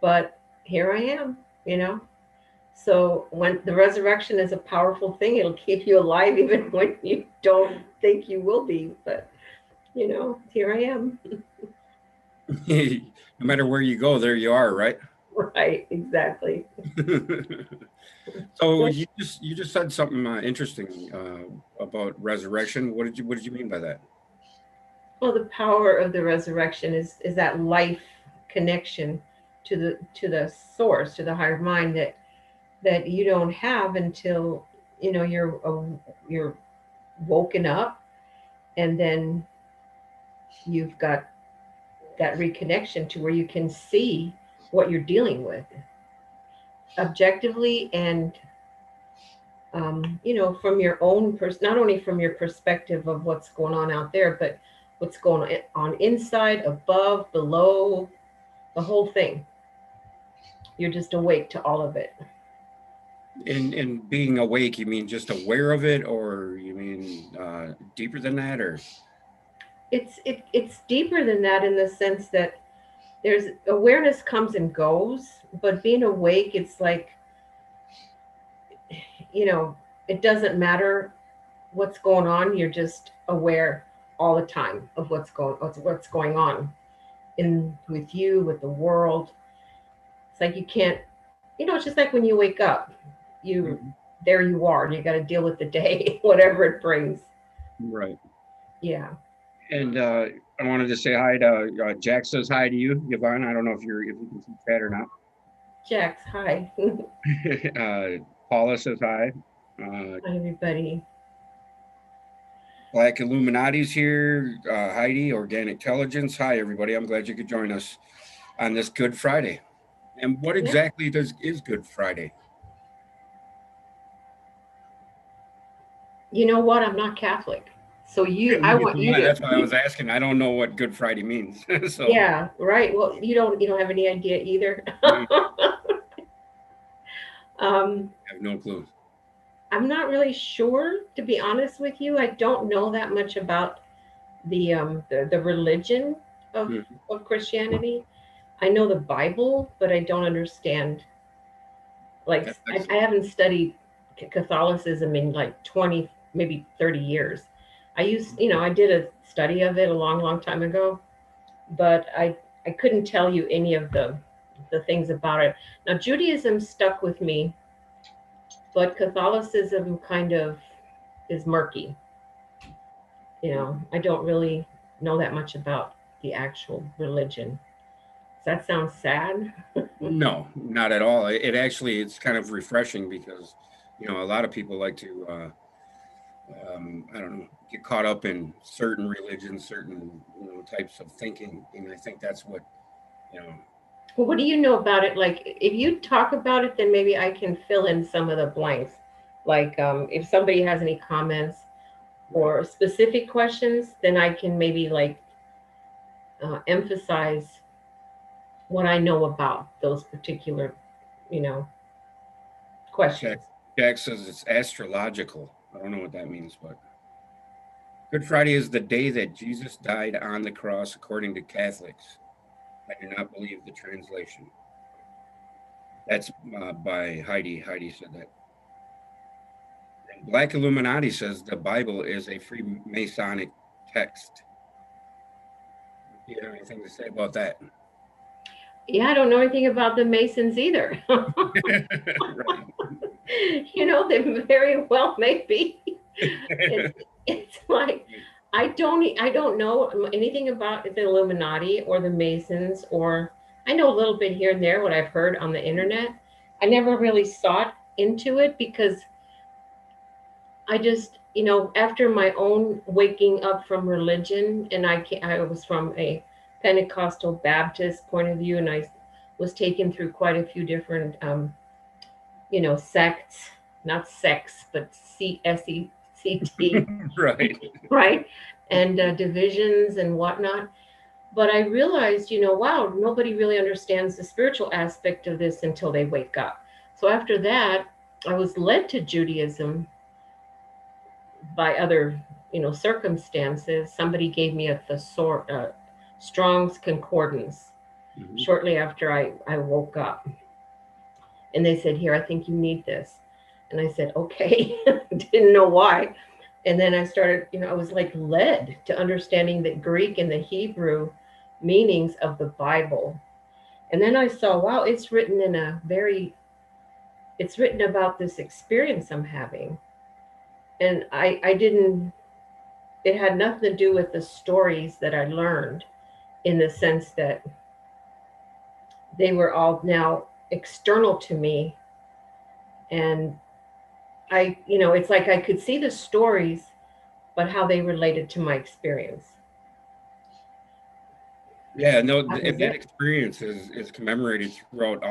but here I am, you know. So when the resurrection is a powerful thing, it'll keep you alive even when you don't think you will be. But here I am. No matter where you go, there you are, right? Right, exactly. So So, you just said something interesting about resurrection. What did you mean by that? well, the power of the resurrection is that life connection to the source, to the higher mind that you don't have until you're woken up, and then you've got that reconnection to where you can see what you're dealing with objectively, and from your own not only from your perspective of what's going on out there, but what's going on inside, above, below, the whole thing. You're just awake to all of it. In being awake, you mean just aware of it, or you mean deeper than that, or It's deeper than that, in the sense that there's awareness comes and goes, but being awake, it's like, you know it doesn't matter what's going on. You're just aware all the time of what's going on in with you, with the world. It's like you can't, it's just like when you wake up, you Mhm. there you are, and you got to deal with the day, whatever it brings. Right? Yeah. And I wanted to say hi to Jack. Says hi to you, Yvonne. I don't know if you can see chat or not. Jax, hi. Paula says hi. Uh, Hi, everybody. Black Illuminati's here. Heidi, Organic Intelligence. Hi, everybody. I'm glad you could join us on this Good Friday. And what Yeah. exactly is Good Friday? You know what? I'm not Catholic, so I Neither want am you I. to. That's why I was asking. I don't know what Good Friday means. So Yeah, right. Well, you don't have any idea either. mm, um, I have no clue. I'm not really sure, to be honest with you. I don't know that much about the religion of Mhm. of Christianity. I know the Bible, but I don't understand. Like, That's I haven't studied Catholicism in like 20, maybe 30 years. I did a study of it a long, long time ago, but I couldn't tell you any of the things about it. Now, Judaism stuck with me, but Catholicism kind of is murky. I don't really know that much about the actual religion. Does that sound sad? no, not at all. It actually it's kind of refreshing because a lot of people like to I don't know, get caught up in certain religions, certain types of thinking, and I think that's what you know. Well, what do you know about it? Like, if you talk about it, then maybe I can fill in some of the blanks. Like, if somebody has any comments Right. or specific questions, then I can maybe like emphasize what I know about those particular, you know, questions. Jack, Jack says it's astrological. I don't know what that means, but Good Friday is the day that Jesus died on the cross, according to Catholics. I do not believe the translation. That's by Heidi. Heidi said that. And Black Illuminati says the Bible is a Freemasonic text. Do you have anything to say about that? Yeah, I don't know anything about the Masons either. Right. They very well may be. It, it's like I don't know anything about the Illuminati or the Masons, or I know a little bit here and there what I've heard on the internet. I never really sought into it because I just, after my own waking up from religion, and I was from a Pentecostal Baptist point of view, and I was taken through quite a few different, sects, not sex, but CSECT, Right. right? And divisions and whatnot. But I realized, wow, nobody really understands the spiritual aspect of this until they wake up. So after that, I was led to Judaism by other, circumstances. Somebody gave me a Strong's Concordance, shortly after I woke up. And they said, "Here, I think you need this." And I said, "Okay." Didn't know why. And then I started, I was like led to understanding the Greek and the Hebrew meanings of the Bible. And then I saw, wow, it's written about this experience I'm having. And I didn't, it had nothing to do with the stories that I learned, in the sense that they were all now external to me. And it's like I could see the stories, but how they related to my experience. Yeah, no, That was that it. experience is commemorated throughout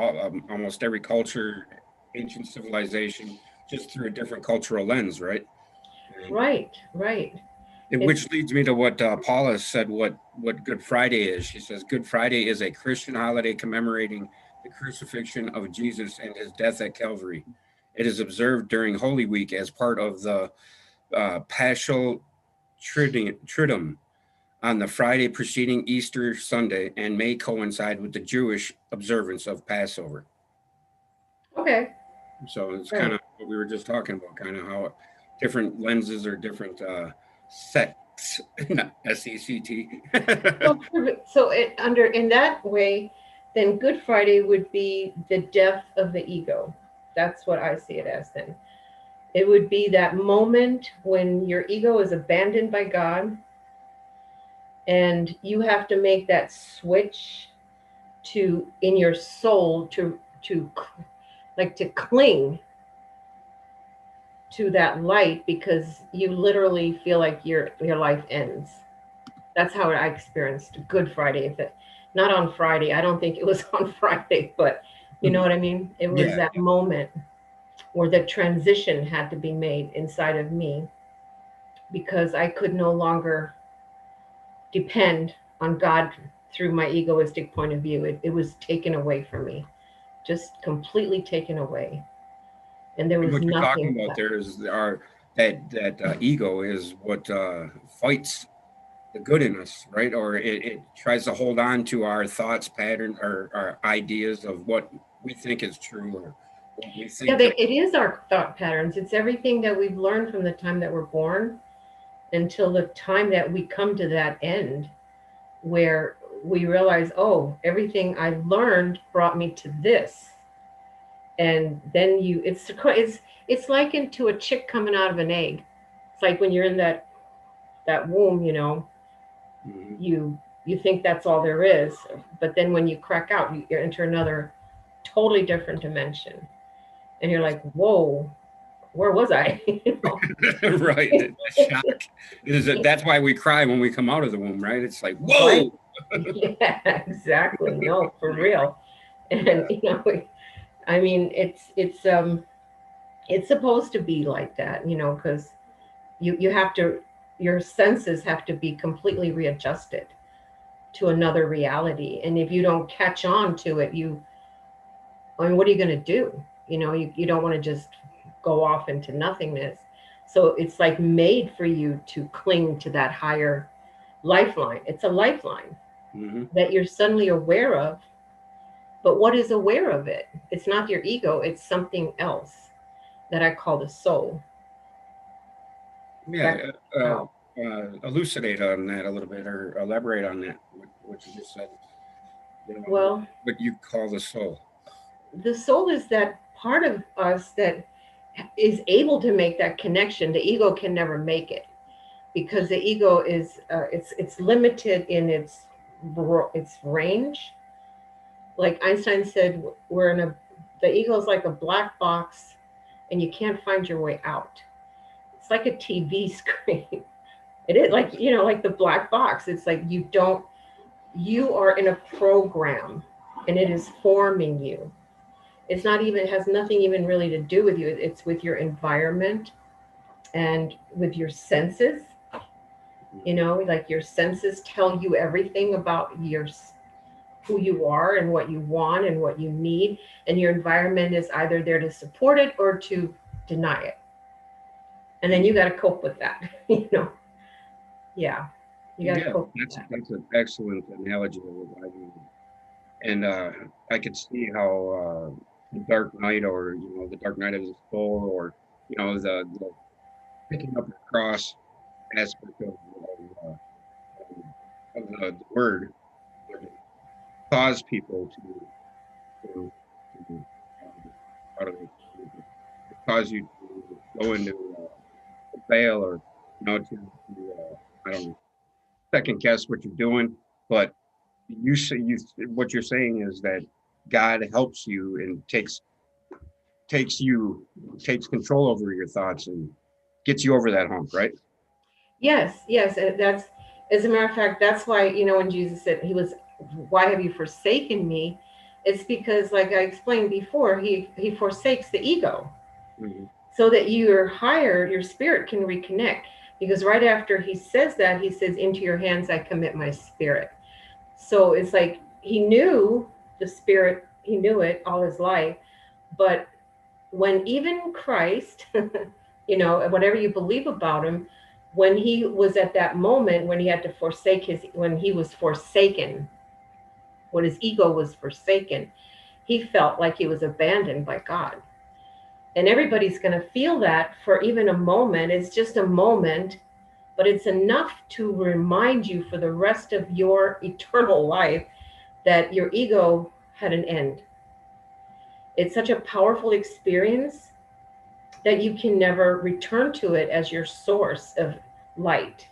almost every culture, ancient civilization, just through a different cultural lens, right? And, Right, right. It's which leads me to what Paula said. What Good Friday is? She says Good Friday is a Christian holiday commemorating the crucifixion of Jesus and his death at Calvary. It is observed during Holy Week as part of the Paschal Triduum on the Friday preceding Easter Sunday and may coincide with the Jewish observance of Passover. okay. So it's kind Right. of what we were just talking about, kind of how different lenses or different sects, not SECT. So it under in that way, then Good Friday would be the death of the ego. That's what I see it as then. It would be that moment when your ego is abandoned by God, and you have to make that switch to in your soul to like to cling to that light, because you literally feel like your life ends. That's how I experienced Good Friday. If it not on Friday, I don't think it was on Friday, but you know what I mean? It was Yeah, that moment where the transition had to be made inside of me, because I could no longer depend on God through my egoistic point of view. It was taken away from me, just completely taken away. And there and was what you're nothing talking about left. there is our that ego is what fights the good in us, right? Or it tries to hold on to our thoughts, pattern, or our ideas of what we think is true or what we Yeah, think of. it is our thought patterns. It's everything that we've learned from the time that we're born until the time that we come to that end, where we realize, oh, everything I learned brought me to this. And then it's likened to a chick coming out of an egg. It's like when you're in that womb, Mhm. you you think that's all there is, but then when you crack out, you enter another totally different dimension, and you're like, whoa, where was I? Right. The shock is that that's why we cry when we come out of the womb, right? It's like, Right? whoa. Yeah, exactly. No, for real. And Yeah. I mean, it's supposed to be like that, because you have to, your senses have to be completely readjusted to another reality. And if you don't catch on to it, I mean, what are you going to do? You don't want to just go off into nothingness. So it's like made for you to cling to that higher lifeline. It's a lifeline Hmm. that you're suddenly aware of. But what is aware of it? It's not your ego, it's something else that I call the soul. Yeah. That's how. Elucidate on that a little bit or elaborate on that, what you just said, Well, what you call the soul. the soul is that part of us that is able to make that connection. The ego can never make it, because the ego is it's limited in its range. Like Einstein said, we're in a the ego is like a black box, and you can't find your way out. It's like a TV screen. It is like, like the black box. It's like you are in a program, and it is forming you. It's not even, it has nothing even really to do with you. It's with your environment and with your senses. Like your senses tell you everything about who you are and what you want and what you need. And your environment is either there to support it or to deny it. And then you got to cope with that. Yeah, you got to Yeah, cope with that's that. an excellent analogy of it. And I could see how the Dark Knight, or the Dark Knight of the Soul, or the picking up the cross aspect of the word would cause people to how do they phrase it? It cause you to go into fail, or I don't know, second guess what you're doing. But what you're saying is that God helps you and takes control over your thoughts and gets you over that hump, right? Yes, yes. That's, as a matter of fact, that's why, when Jesus said why have you forsaken me? It's because, like I explained before, he forsakes the ego Mhm. so that your spirit can reconnect. Because right after he says that, he says, "Into your hands I commit my spirit." So it's like he knew the spirit, he knew it all his life. But when even Christ, whatever you believe about him, when he was at that moment when he had to when he was forsaken, when his ego was forsaken, he felt like he was abandoned by God. And everybody's going to feel that for even a moment. It's just a moment, but it's enough to remind you for the rest of your eternal life that your ego had an end. It's such a powerful experience that you can never return to it as your source of light,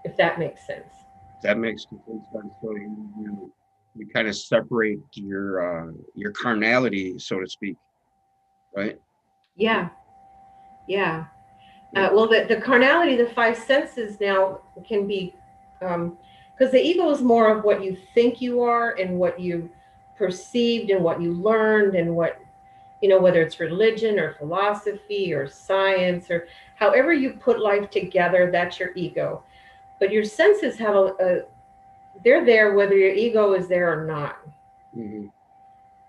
if that makes sense. That makes complete sense. So you kind of separate your carnality, so to speak, right? Yeah, yeah. Yeah. Well, the carnality, the five senses now can be, because the ego is more of what you think you are and what you perceived and what you learned and what, whether it's religion or philosophy or science or however you put life together, that's your ego. But your senses have they're there whether your ego is there or not. Hmm.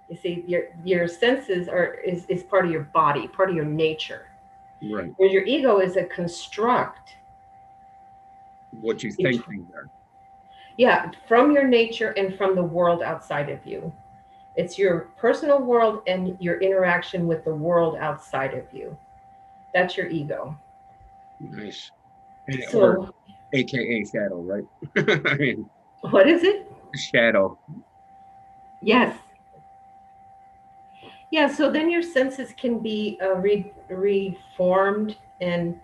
You see, your senses is part of your body, part of your nature. Right. Whereas your ego is a construct. What you It's, think things are. yeah, from your nature and from the world outside of you. It's your personal world and your interaction with the world outside of you. That's your ego. Nice. Or So, AKA shadow, right? I mean, what is it? shadow. Yes. Yeah, so then your senses can be reformed, and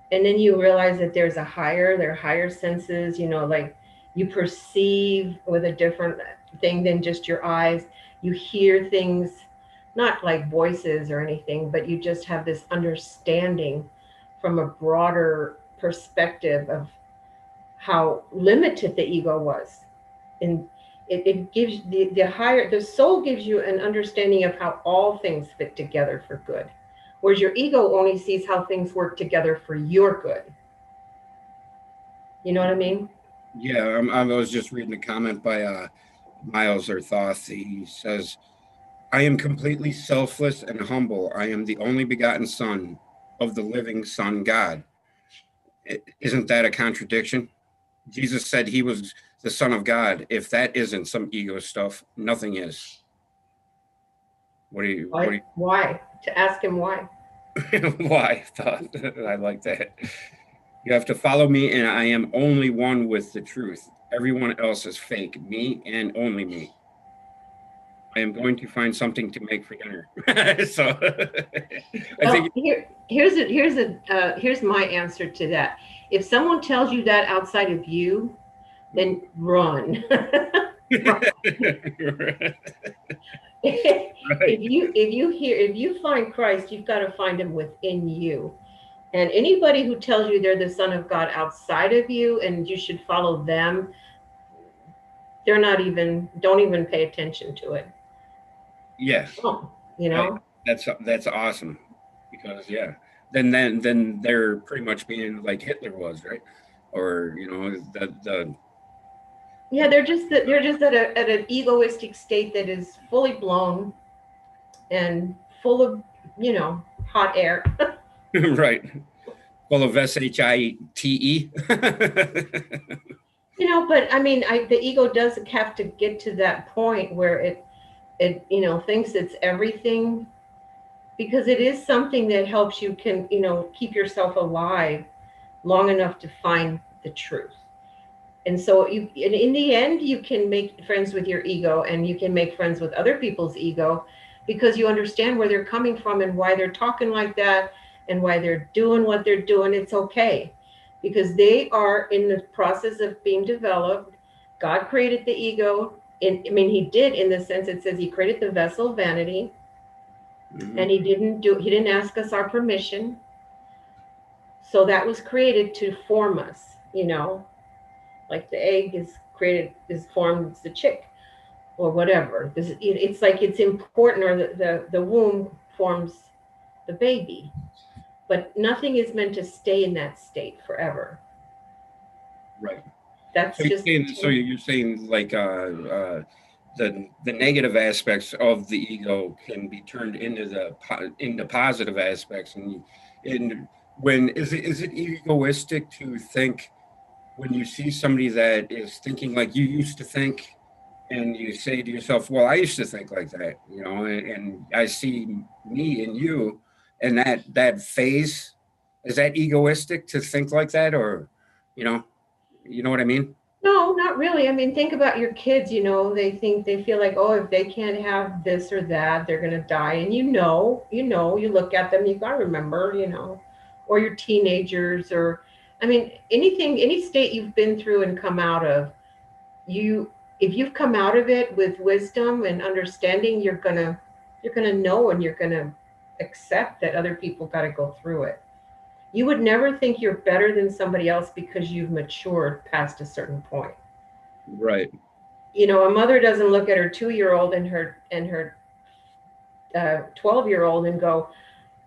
then you realize that there are higher senses, like you perceive with a different thing than just your eyes. You hear things, not like voices or anything, but you just have this understanding from a broader perspective of how limited the ego was. And it gives the soul gives you an understanding of how all things fit together for good, whereas your ego only sees how things work together for your good. You know what I mean? Yeah, I was just reading a comment by Miles or Thoth. He says, I am completely selfless and humble. I am the only begotten Son of the living Son God. Isn't that a contradiction? Jesus said he was the Son of God. If that isn't some ego stuff, nothing is. What do Why? To ask him why. why? Thoth? I like that. You have to follow me, and I am only one with the truth. Everyone else is fake, me and only me. I am going to find something to make for dinner. So I think, Well, here's my answer to that. If someone tells you that outside of you, then run. Run. right. If you find Christ, you've got to find him within you. And anybody who tells you they're the son of God outside of you and you should follow them, they're not even don't even pay attention to it. Yeah, Oh, you I, know? that's awesome because yeah, then they're pretty much being like Hitler was, right? Or the Yeah, they're just at an egoistic state that is fully blown and full of, hot air. right, full of shite. But I mean, the ego does have to get to that point where it thinks it's everything, because it is something that helps you can, keep yourself alive long enough to find the truth. And so in the end, you can make friends with your ego, and you can make friends with other people's ego, because you understand where they're coming from and why they're talking like that and why they're doing what they're doing. It's okay, because they are in the process of being developed. God created the ego. I mean, he did, in the sense it says he created the vessel of vanity, and he didn't ask us our permission. So that was created to form us, like the egg is formed, it's the chick or whatever. It's like it's important, or the womb forms the baby, but nothing is meant to stay in that state forever. Right. That's just So you're saying like the negative aspects of the ego can be turned into into positive aspects, and when is it egoistic to think when you see somebody that is thinking like you used to think, and you say to yourself, well, I used to think like that, and I see me and you, and that phase, is that egoistic to think like that, or you know you know what I mean? no, not really. I mean, think about your kids. They feel like, oh, if they can't have this or that, they're gonna die. And you look at them, you gotta remember, or your teenagers, or I mean, any state you've been through and come out of, you if you've come out of it with wisdom and understanding, you're gonna know, and you're gonna accept that other people got to go through it. You would never think you're better than somebody else because you've matured past a certain point. Right. A mother doesn't look at her 2-year old and her 12-year old and go,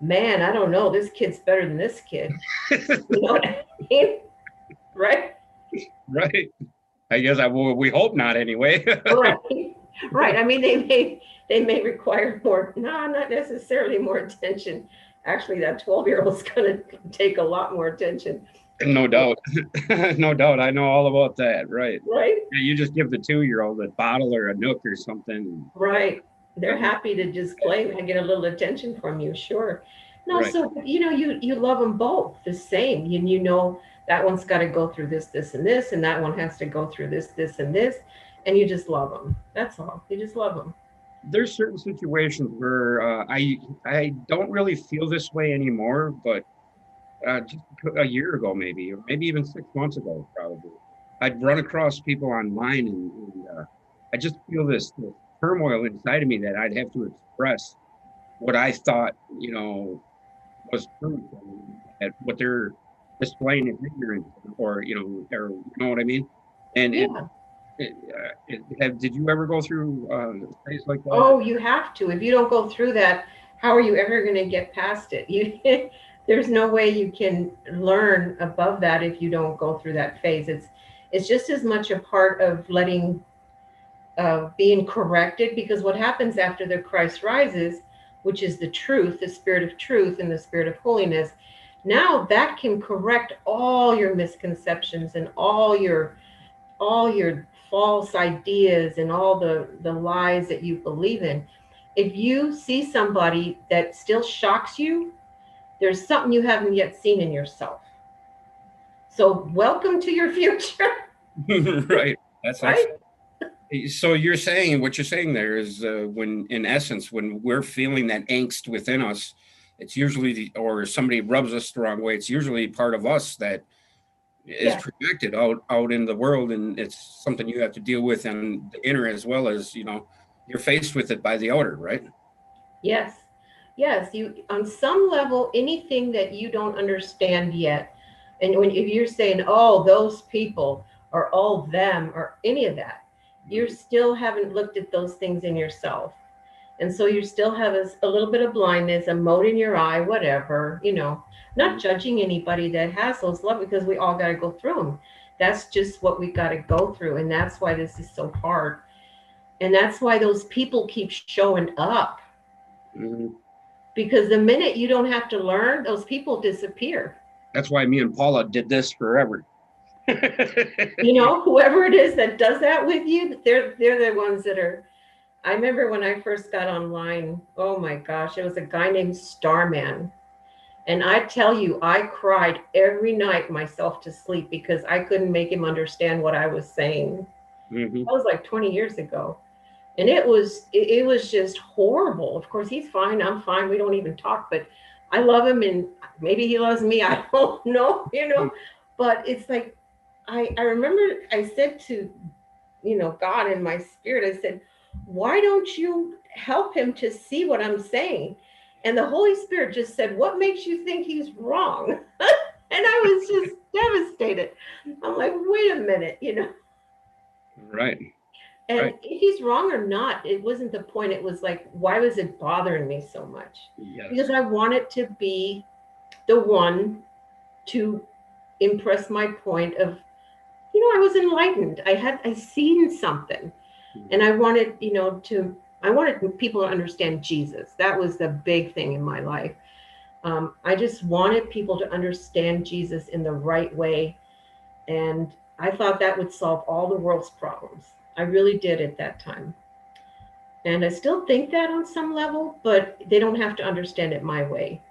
man, I don't know, this kid's better than this kid. You know what I mean? Right. Right. I guess we hope not anyway. Right. Right. I mean, they may require more, no, not necessarily more attention. Actually, that 12-year-old's going to take a lot more attention. No doubt. No doubt. I know all about that. Right. Right. Yeah, you just give the 2-year-old a bottle or a nook or something. Right. They're Right. happy to just play and get a little attention from you. Sure. No, Right. so you love them both the same. You know that one's got to go through this and this, and that one has to go through this and this, and you just love them. That's all. You just love them. There's certain situations where I don't really feel this way anymore, but just a year ago, maybe, or maybe even 6 months ago, probably, I'd run across people online, and I just feel this turmoil inside of me that I'd have to express what I thought, was truth, and what they're displaying is ignorance, or or you know what I mean. And Yeah. did you ever go through a phase like that? Oh, you have to. If you don't go through that, how are you ever going to get past it? There's no way you can learn above that if you don't go through that phase. It's just as much a part of letting being corrected, because what happens after the Christ rises, which is the truth, the spirit of truth and the spirit of holiness, now that can correct all your misconceptions and all your false ideas and all the lies that you believe in. If you see somebody that still shocks you, there's something you haven't yet seen in yourself. So welcome to your future. Right. That's Right. excellent. So what you're saying there is, when, in essence, when we're feeling that angst within us, it's usually or somebody rubs us the wrong way, it's usually part of us that is Yes. projected out in the world, and it's something you have to deal with in the inner, as well as you're faced with it by the outer, right? Yes. Yes. You, on some level, anything that you don't understand yet, and if you're saying, oh, those people or all them or any of that, you still haven't looked at those things in yourself. And so you still have a little bit of blindness, a mote in your eye, whatever, not judging anybody that has those love, because we all got to go through them. That's just what we got to go through. And that's why this is so hard. And that's why those people keep showing up, Mhm. because the minute you don't have to learn, those people disappear. That's why me and Paula did this forever. You know, whoever it is that does that with you, they're the ones that are. I remember when I first got online, oh my gosh, it was a guy named Starman. And I tell you, I cried every night myself to sleep because I couldn't make him understand what I was saying. Hmm. That was like 20 years ago. And it was just horrible. Of course, he's fine. I'm fine. We don't even talk, but I love him and maybe he loves me. I don't know, you know. But it's like I remember I said to, you know, God in my spirit, I said, why don't you help him to see what I'm saying? And the Holy Spirit just said, what makes you think he's wrong? And I was just devastated. I'm like, wait a minute, you know. Right. And Right. if he's wrong or not, it wasn't the point. It was like, why was it bothering me so much? Because Yes. I wanted to be the one to impress my point of, you know, I was enlightened. I seen something. And Mhm. I wanted, you know, I wanted people to understand Jesus. That was the big thing in my life. I just wanted people to understand Jesus in the right way. And I thought that would solve all the world's problems. I really did at that time. And I still think that on some level, but they don't have to understand it my way.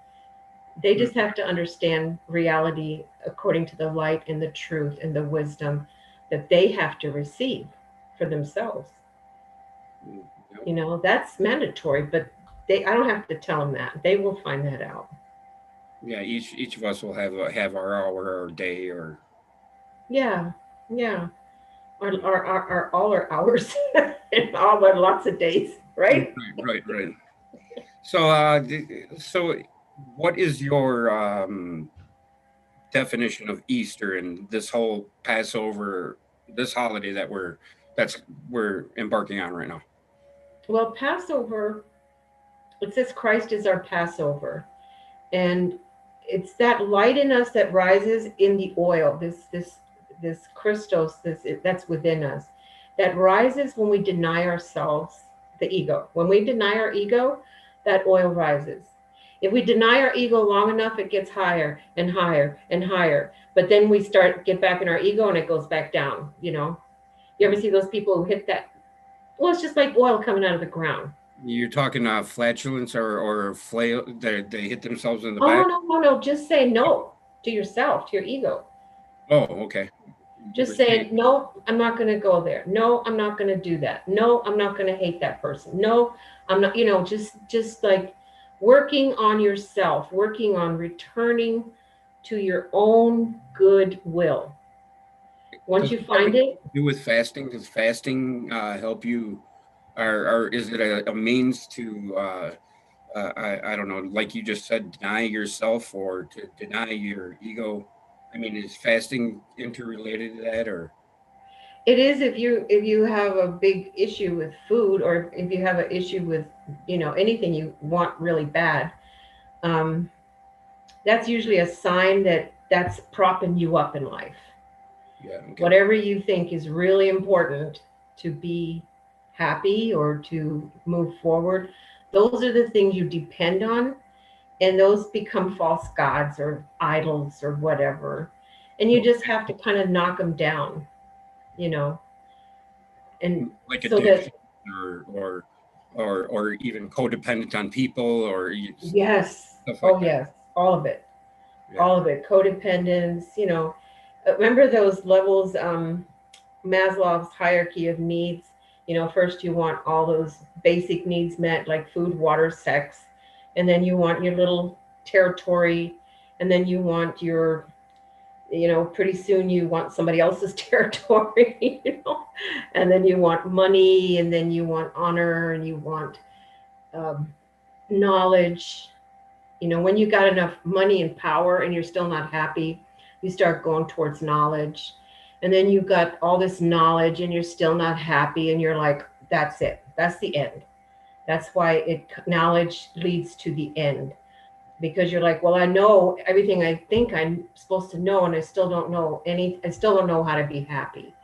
They Mm, just have to understand reality according to the light and the truth and the wisdom that they have to receive for themselves. yep. You know, that's mandatory, but I don't have to tell them that. They will find that out. Yeah. Each of us will have our hour or day or. Yeah, yeah. Our all our hours and all our lots of days, Right. right? Right. Right. So, so what is your definition of Easter and this whole Passover, this holiday that's we're embarking on right now? Well, Passover, it says Christ is our Passover. And it's that light in us that rises in the oil, this Christos, that's within us, that rises when we deny ourselves, the ego. When we deny our ego, that oil rises. If we deny our ego long enough, it gets higher and higher and higher. But then we get back in our ego and it goes back down, you know. You ever see those people who hit that? Well, it's just like oil coming out of the ground. You're talking flatulence or flail. They hit themselves in the Oh, no, back. no, no, no. Just say no to yourself, to your ego. Oh, okay. You were Just saying, saying, no, I'm not going to go there. No, I'm not going to do that. No, I'm not going to hate that person. No, I'm not, you know, just like working on yourself, working on returning to your own good will. Once does you it have find anything it, to do with fasting? Does fasting help you, or is it a means to, I don't know, like you just said, deny yourself or to deny your ego? I mean, is fasting interrelated to that, or? it is if you have a big issue with food or if you have an issue with, you know, anything you want really bad. Um, that's usually a sign that that's propping you up in life. Yeah. Okay. Whatever you think is really important to be happy or to move forward, those are the things you depend on, and those become false gods or idols or whatever. And you just have to kind of knock them down, you know, and Like so that, addiction or even codependent on people or yes, stuff like oh, that. yes, all of it, Yeah. all of it, codependence, you know. Remember those levels, Maslow's hierarchy of needs. You know, first you want all those basic needs met, like food, water, sex, and then you want your little territory, and then you want your, you know, pretty soon you want somebody else's territory, you know, and then you want money, and then you want honor, and you want um, knowledge. You know, when you got enough money and power and you're still not happy, you start going towards knowledge. And then you've got all this knowledge and you're still not happy. And you're like, that's it. That's the end. That's why knowledge leads to the end. Because you're like, well, I know everything I think I'm supposed to know, and I still don't know I still don't know how to be happy.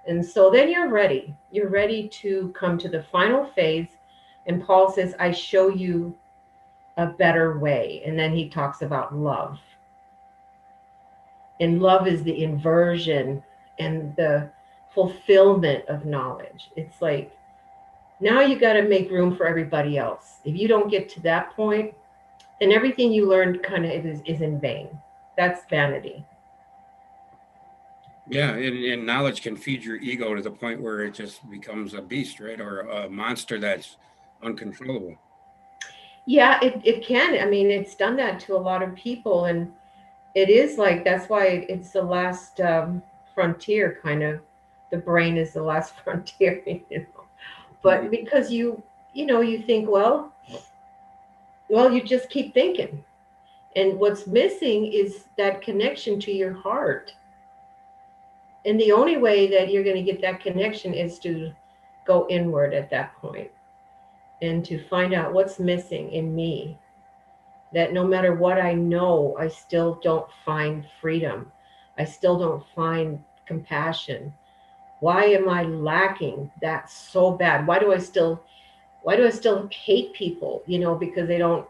And so then you're ready. You're ready to come to the final phase. And Paul says, I show you a better way. And then he talks about love. And love is the inversion and the fulfillment of knowledge. It's like now you got to make room for everybody else. If you don't get to that point, then everything you learned kind of is in vain. That's vanity. Yeah, and knowledge can feed your ego to the point where it just becomes a beast, right? Or a monster that's uncontrollable. Yeah, it can. I mean, it's done that to a lot of people. And it is like, that's why it's the last frontier, kind of. The brain is the last frontier, you know. But Mhm. because you think, well, you just keep thinking. And what's missing is that connection to your heart. And the only way that you're going to get that connection is to go inward at that point and to find out what's missing in me. That no matter what I know, I still don't find freedom. I still don't find compassion. Why am I lacking that so bad? Why do I still hate people? Because they don't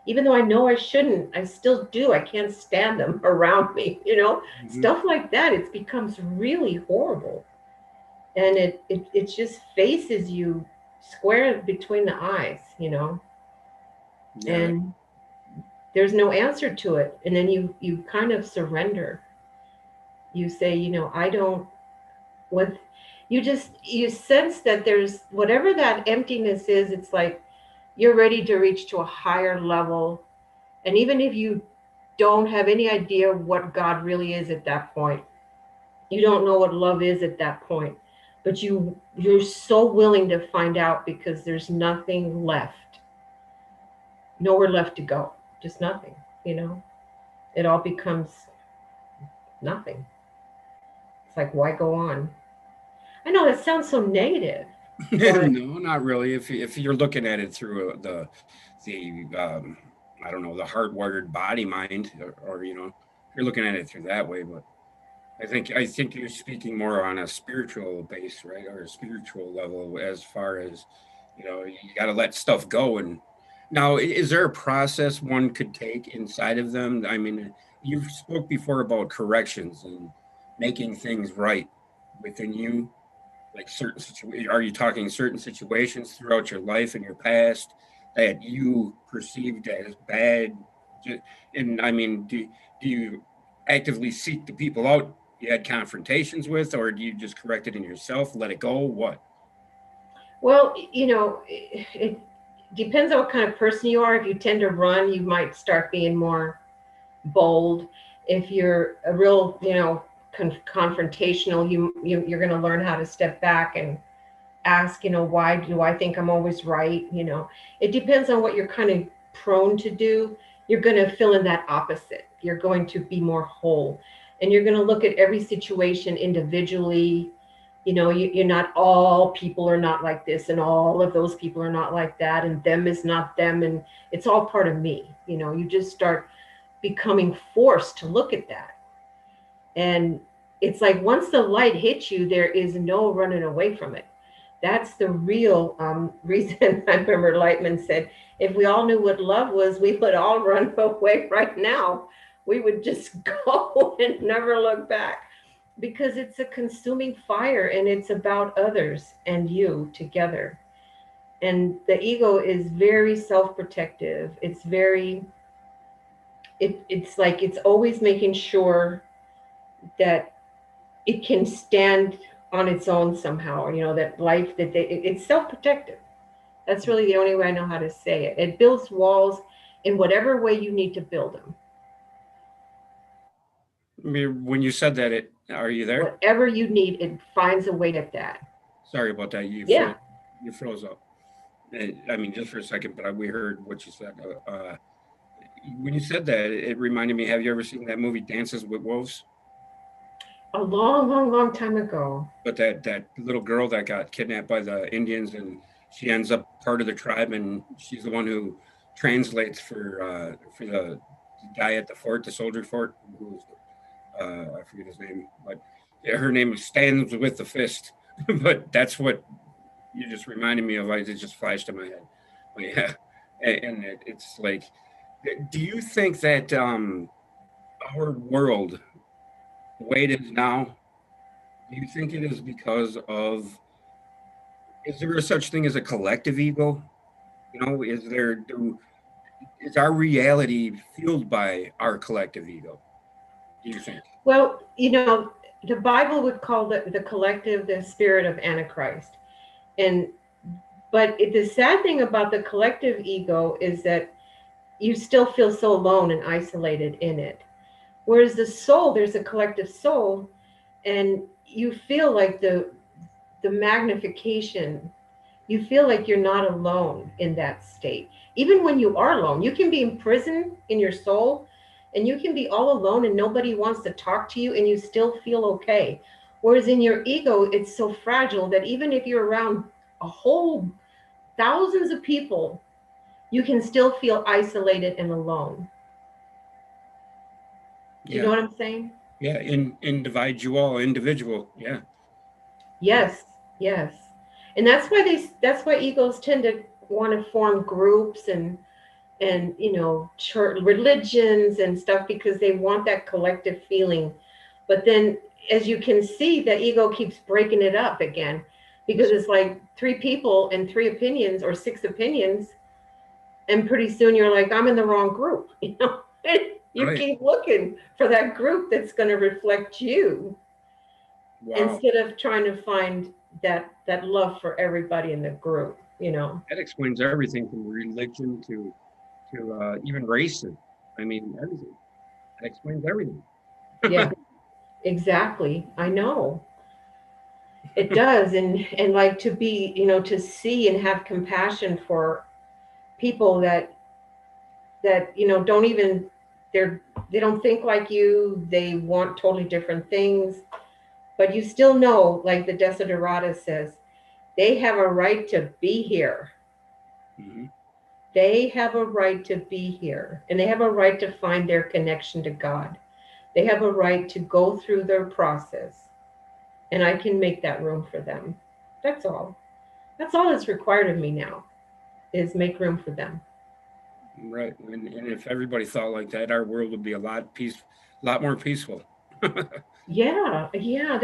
even though I know I shouldn't, I still do. I can't stand them around me, Mhm. stuff like that. It becomes really horrible. And it just faces you square between the eyes. Yeah, And there's no answer to it. And then you kind of surrender. You say, I don't what you sense that there's whatever that emptiness is. It's like you're ready to reach to a higher level. And even if you don't have any idea what God really is at that point, you don't know what love is at that point, but you're so willing to find out because there's nothing left, nowhere left to go, just nothing. you know it all becomes nothing. It's like, why go on? I know that sounds so negative, but no, not really. If you're looking at it through the I don't know, the hardwired body mind, or if you're looking at it through that way. But I think you're speaking more on a spiritual base, right, or a spiritual level, as far as you got to let stuff go. And now, is there a process one could take inside of them? I mean, you've spoke before about corrections and making things right within you, like certain situations. Are you talking certain situations throughout your life and your past that you perceived as bad? And I mean, do you actively seek the people out you had confrontations with, or do you just correct it in yourself, let it go? What? well, it depends on what kind of person you are. If you tend to run, you might start being more bold. If you're a real, confrontational, you're going to learn how to step back and ask, why do I think I'm always right? It depends on what you're kind of prone to do. You're going to fill in that opposite. You're going to be more whole, and you're going to look at every situation individually. You're not, all people are not like this, and all of those people are not like that, and them is not them, and it's all part of me. You just start becoming forced to look at that. And it's like once the light hits you, there is no running away from it. That's the real reason. I remember Lightman said, if we all knew what love was, we would all run away right now. We would just go and never look back, because it's a consuming fire and it's about others and you together. And the ego is very self protective. It's like it's always making sure that it can stand on its own somehow. That life that it's self-protective. That's really the only way I know how to say it. It builds walls in whatever way you need to build them. I mean, when you said that, are you there? Whatever you need, it finds a way at that. Sorry about that. Yeah. You froze up. I mean, just for a second, but we heard what you said. When you said that, it reminded me. Have you ever seen that movie Dances with Wolves? A long, long, long time ago. But that little girl that got kidnapped by the Indians, and she ends up part of the tribe, and she's the one who translates for the guy at the fort, the soldier fort, who's I forget his name, but yeah, her name stands with the fist. But that's what you just reminded me of. It just flashed in my head. But yeah, it's like, do you think that our world the way it is now, do you think it is because of, is there a such thing as a collective ego? Is our reality fueled by our collective ego? Do you think? Well, the Bible would call the collective the spirit of Antichrist. And the sad thing about the collective ego is that you still feel so alone and isolated in it. Whereas the soul, there's a collective soul, and you feel like the magnification. You feel like you're not alone in that state. Even when you are alone, you can be in prison in your soul, and you can be all alone and nobody wants to talk to you and you still feel okay. Whereas in your ego, it's so fragile that even if you're around a whole thousands of people, you can still feel isolated and alone. Do you know Yeah. what I'm saying? Yeah. Individual, individual. Yeah. Yes, yes. And that's why egos tend to want to form groups and church religions and stuff, because they want that collective feeling. But then, as you can see, the ego keeps breaking it up again, because it's like three people and three opinions or six opinions, and pretty soon you're like, I'm in the wrong group. You Right. keep looking for that group that's going to reflect you, Wow. instead of trying to find that love for everybody in the group. That explains everything from religion to even races. I mean, everything. That explains everything. Yeah, exactly. I know. It does. And like, to be, to see and have compassion for people that don't even, they don't think like you, they want totally different things, but you still know, like the Desiderata says, they have a right to be here. Hmm. They have a right to be here, and they have a right to find their connection to God. They have a right to go through their process, and I can make that room for them. That's all. That's all that's required of me now, is make room for them. Right. And if everybody thought like that, our world would be a lot more peaceful. Yeah, yeah,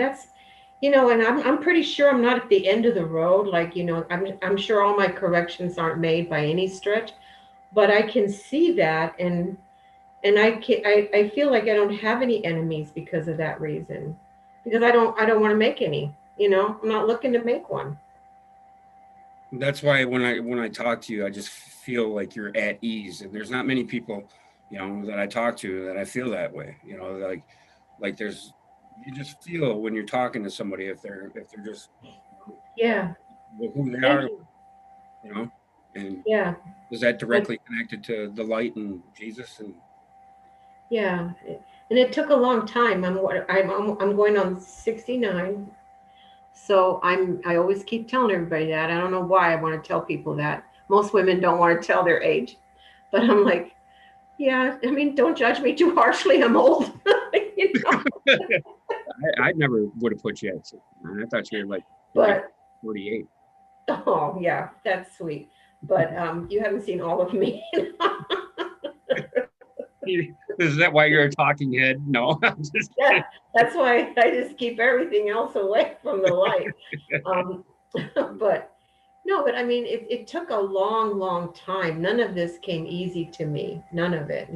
and I'm pretty sure I'm not at the end of the road. Like, I'm sure all my corrections aren't made by any stretch, but I can see that, and I feel like I don't have any enemies because of that reason, because I don't want to make any. I'm not looking to make one. That's why when I talk to you, I just feel like you're at ease. And there's not many people, that I talk to that I feel that way. Like there's, you just feel when you're talking to somebody if they're just, Yeah, who they thank are, you. you know, and Yeah, is that but directly connected to the light and Jesus? And yeah, and it took a long time. I'm going on 69. So I always keep telling everybody that. I don't know why I want to tell people that. Most women don't want to tell their age, but I'm like, yeah. I mean, don't judge me too harshly. I'm old. you know. I never would have put you at 69. I thought you were like 40, But 48. oh yeah, that's sweet. But you haven't seen all of me. Is that why you're a talking head? No, I'm just Yeah, kidding. that's why I just keep everything else away from the light. Um, but no, but I mean, it took a long, long time. None of this came easy to me. None of it.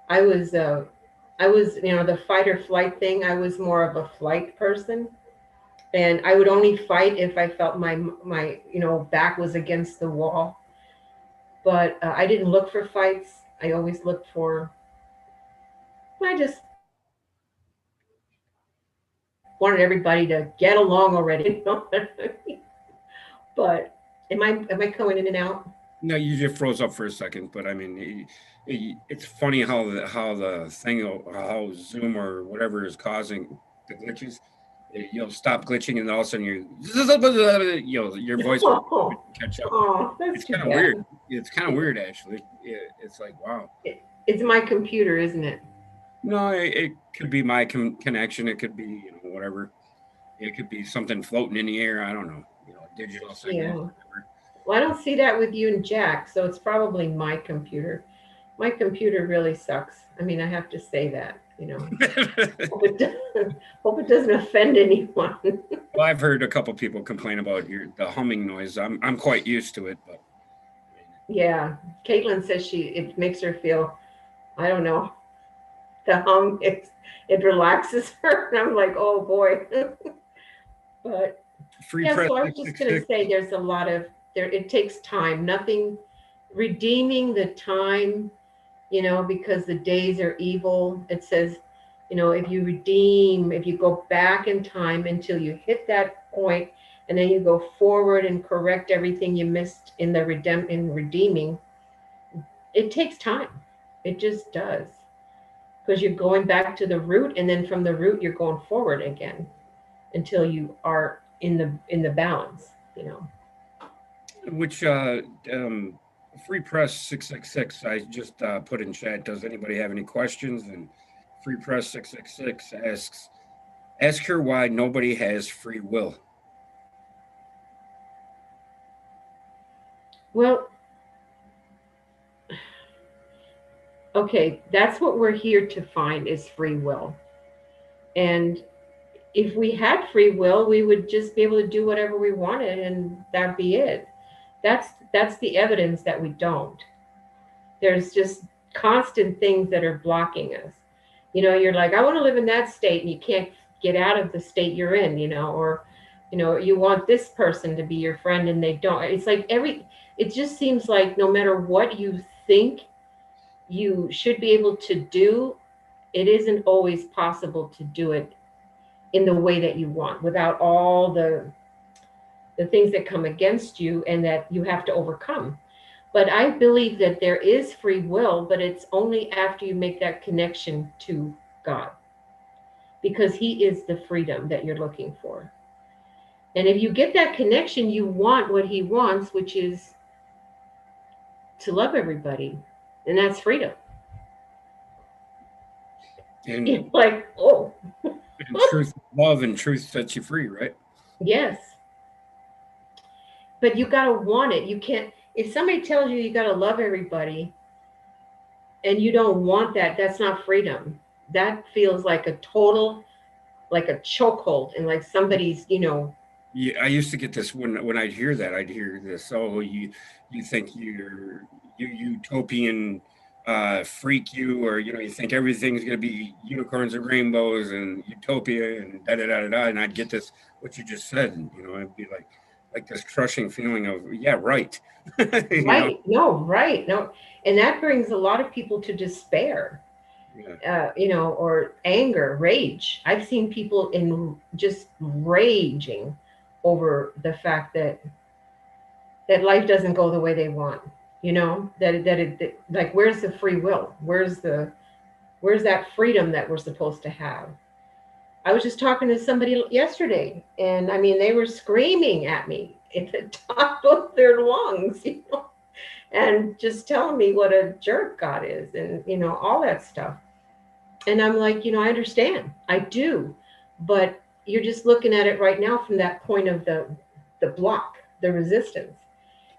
I was, uh, I was, the fight or flight thing. I was more of a flight person, and I would only fight if I felt my back was against the wall. But I didn't look for fights. I always looked for. I just wanted everybody to get along already. But am I going in and out? No, you just froze up for a second, but I mean, it's funny how the thing, how Zoom or whatever is causing the glitches. You'll stop glitching, and all of a sudden your voice will Oh, catch up. oh, that's It's too kind of weird. bad. It's kind of weird, actually. It's like, wow. It's my computer, isn't it? No, it could be my connection. It could be whatever. It could be something floating in the air. I don't know. A digital signal, Yeah. whatever. Well, I don't see that with you and Jack, so it's probably my computer. My computer really sucks. I mean, I have to say that. Hope it doesn't offend anyone. Well, I've heard a couple people complain about the humming noise. I'm quite used to it, but Yeah, Caitlin says it makes her feel, I don't know, the hum, it relaxes her, and I'm like, oh boy. But free yeah, press so I was just going to 666. say there's a lot of there. It takes time. Nothing redeeming the time, because the days are evil. It says, if you go back in time until you hit that point, and then you go forward and correct everything you missed in the redeeming, it takes time. It just does, because you're going back to the root, and then from the root you're going forward again until you are in the balance. Which free press 666 I just put in chat. Does anybody have any questions? And free press 666 asks, ask her why nobody has free will. Well, okay, that's what we're here to find, is free will. And if we had free will, we would just be able to do whatever we wanted, and that'd be it. That's the evidence that we don't. There's just constant things that are blocking us. You're like, I want to live in that state, and you can't get out of the state you're in, or you want this person to be your friend and they don't. It's like it just seems like no matter what you think you should be able to do, it isn't always possible to do it in the way that you want, without all the things that come against you and that you have to overcome. But I believe that there is free will, but it's only after you make that connection to God, because He is the freedom that you're looking for. And if you get that connection, you want what He wants, which is to love everybody, and that's freedom. And like, oh, and truth, love, and truth sets you free, right? yes. But you got to want it. You can't, if somebody tells you got to love everybody and you don't want that, that's not freedom. That feels like like a chokehold, and like somebody's. Yeah, I used to get this when I'd hear that. I'd hear this. Oh, you think you utopian freak you, or you think everything's gonna be unicorns and rainbows and utopia and da da da da da. And I'd get this what you just said, and I'd be like this crushing feeling of yeah, right. Right. No, right. No. And that brings a lot of people to despair, Yeah. or anger, rage. I've seen people in just raging over the fact that life doesn't go the way they want. That like, where's the free will? Where's that freedom that we're supposed to have? I was just talking to somebody yesterday, and I mean, they were screaming at me at the top of their lungs, and just telling me what a jerk God is, and all that stuff. And I'm like, I understand, I do, but you're just looking at it right now from that point of the block, the resistance.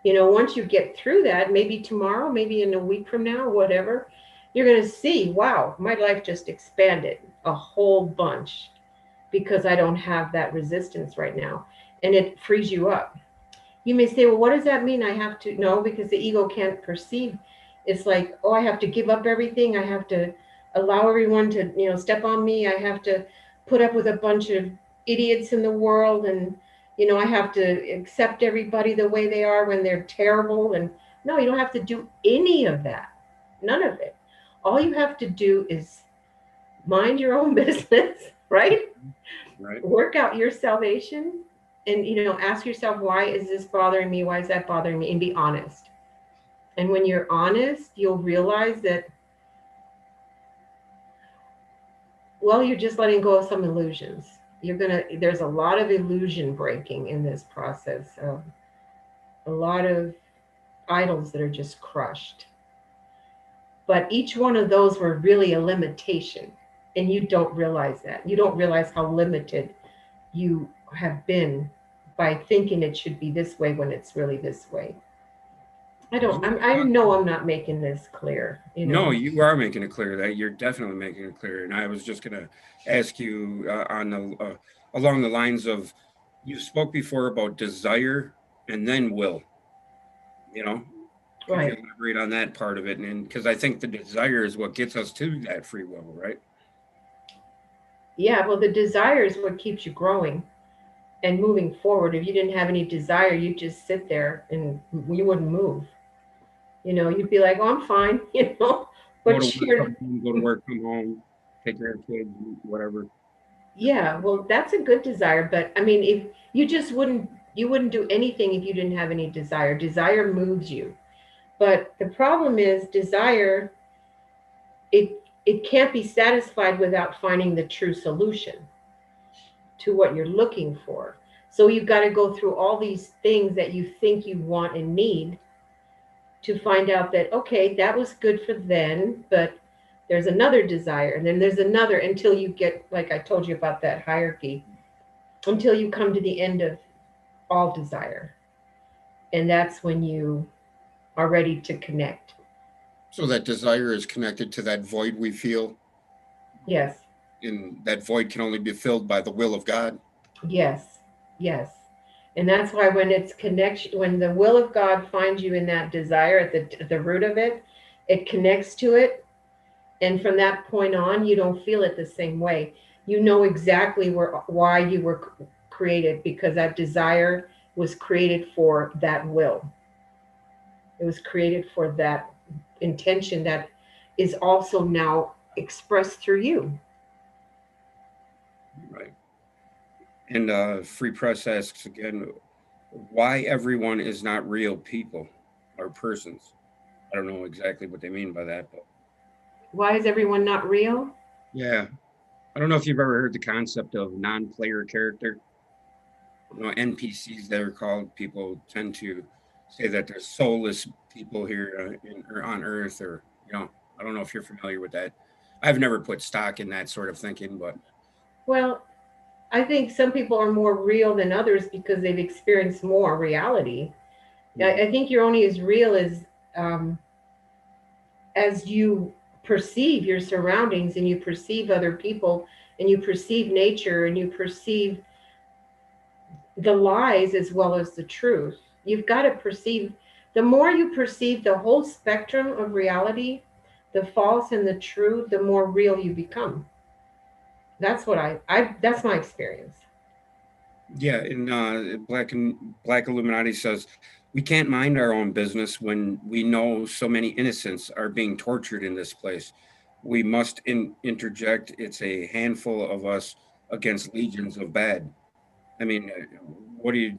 Once you get through that, maybe tomorrow, maybe in a week from now, whatever, you're going to see, wow, my life just expanded a whole bunch because I don't have that resistance right now. And it frees you up. You may say, well, what does that mean? I have to know, because the ego can't perceive. It's like, oh, I have to give up everything. I have to allow everyone to, step on me. I have to put up with a bunch of idiots in the world. And, I have to accept everybody the way they are when they're terrible. And no, you don't have to do any of that. None of it. All you have to do is mind your own business, right? Right. Work out your salvation, and ask yourself, why is this bothering me? Why is that bothering me? And be honest. And when you're honest, you'll realize that, well, you're just letting go of some illusions. There's a lot of illusion breaking in this process. A lot of idols that are just crushed. But each one of those were really a limitation. And you don't realize that. You don't realize how limited you have been by thinking it should be this way when it's really this way. I know I'm not making this clear, No, you are making it clear that you're definitely making it clear. And I was just going to ask you along the lines of you spoke before about desire and then will, you know, could you Right. elaborate on that part of it? And because I think the desire is what gets us to that free will, right? Yeah, well, the desire is what keeps you growing and moving forward. If you didn't have any desire, you'd just sit there and you wouldn't move. You'd be like, "Oh, I'm fine," Go to but work, come home, go to work, come home, take care of kids, whatever. yeah, well, that's a good desire, but I mean, if you just you wouldn't do anything if you didn't have any desire. Desire moves you. But the problem is desire, it can't be satisfied without finding the true solution to what you're looking for. So you've got to go through all these things that you think you want and need to find out that, okay, that was good for then, but there's another desire, and then there's another, until you get, like I told you about that hierarchy, until you come to the end of all desire. And that's when you are ready to connect. So that desire is connected to that void we feel, Yes, and that void can only be filled by the will of God. yes, yes. And that's why when it's connection, when the will of God finds you in that desire at the root of it, it connects to it. And from that point on, you don't feel it the same way. You know exactly why you were created, because that desire was created for that will. It was created for that intention that is also now expressed through you. Right. And Free Press asks again, why everyone is not real people or persons. I don't know exactly what they mean by that, but Why is everyone not real? yeah, I don't know if you've ever heard the concept of non-player character. NPCs, they're called. People tend to say that they're soulless people here or on Earth, or I don't know if you're familiar with that. I've never put stock in that sort of thinking, but Well, I think some people are more real than others because they've experienced more reality. I think you're only as real um, as you perceive your surroundings, and you perceive other people, and you perceive nature, and you perceive the lies as well as the truth. You've got to perceive, the more you perceive the whole spectrum of reality, the false and the true, the more real you become. That's what I that's my experience. yeah, and Black Illuminati says we can't mind our own business when we know so many innocents are being tortured in this place. We must interject. It's a handful of us against legions of bad. I mean, what do you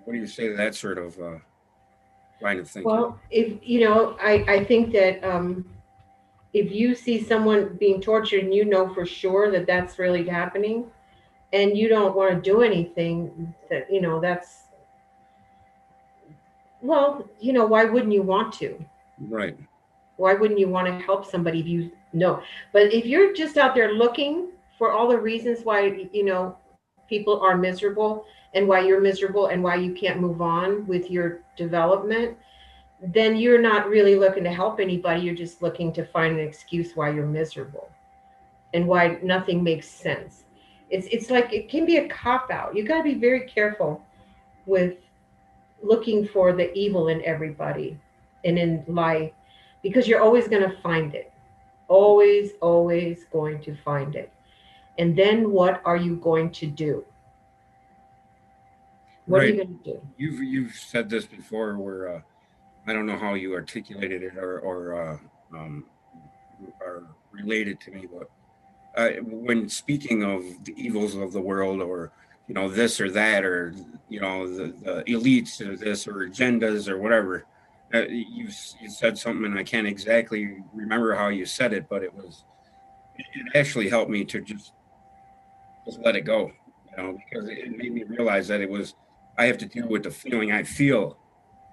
what do you say to that sort of line of thinking? Well, if I think that if you see someone being tortured and you know for sure that that's really happening, and you don't want to do anything, that that's, well, why wouldn't you want to? Right, Why wouldn't you want to help somebody if you know? But if you're just out there looking for all the reasons why people are miserable, and why you're miserable, and why you can't move on with your development, then you're not really looking to help anybody. You're just looking to find an excuse why you're miserable and why nothing makes sense. It's like it can be a cop out. You got to be very careful with looking for the evil in everybody and in life, because you're always going to find it. Always, always going to find it. And then what are you going to do? What are right. you going to do? You've said this before, where I don't know how you articulated it um, or related to me, but when speaking of the evils of the world, or this or that, or the elites, or this, or agendas, or whatever, you said something, and I can't exactly remember how you said it, but it actually helped me to just let it go, because it made me realize that I have to deal with the feeling I feel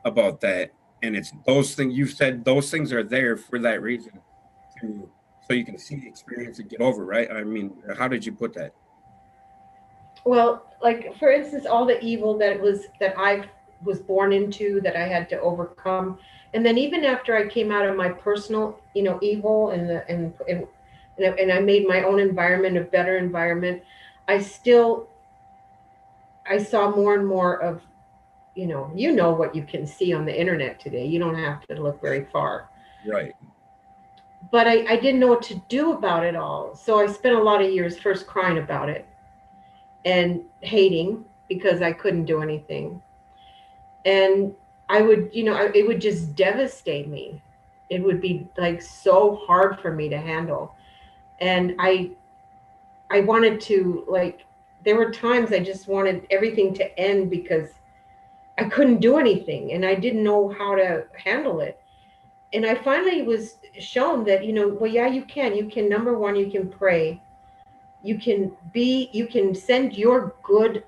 about that. And it's those things you've said, those things are there for that reason, to so you can see the experience and get over, right? I mean, how did you put that? Well, like for instance, all the evil that I've was born into that I had to overcome. And then even after I came out of my personal, evil and I made my own environment a better environment, I still I saw more and more of, what you can see on the internet today. You don't have to look very far. Right. But I didn't know what to do about it all. So I spent a lot of years first crying about it and hating because I couldn't do anything. And I would, it would just devastate me. It would be like so hard for me to handle. And I wanted to, like, there were times I just wanted everything to end because I couldn't do anything and I didn't know how to handle it. And I finally was shown that, well, yeah, you can. You can, number one, you can pray. You can send your good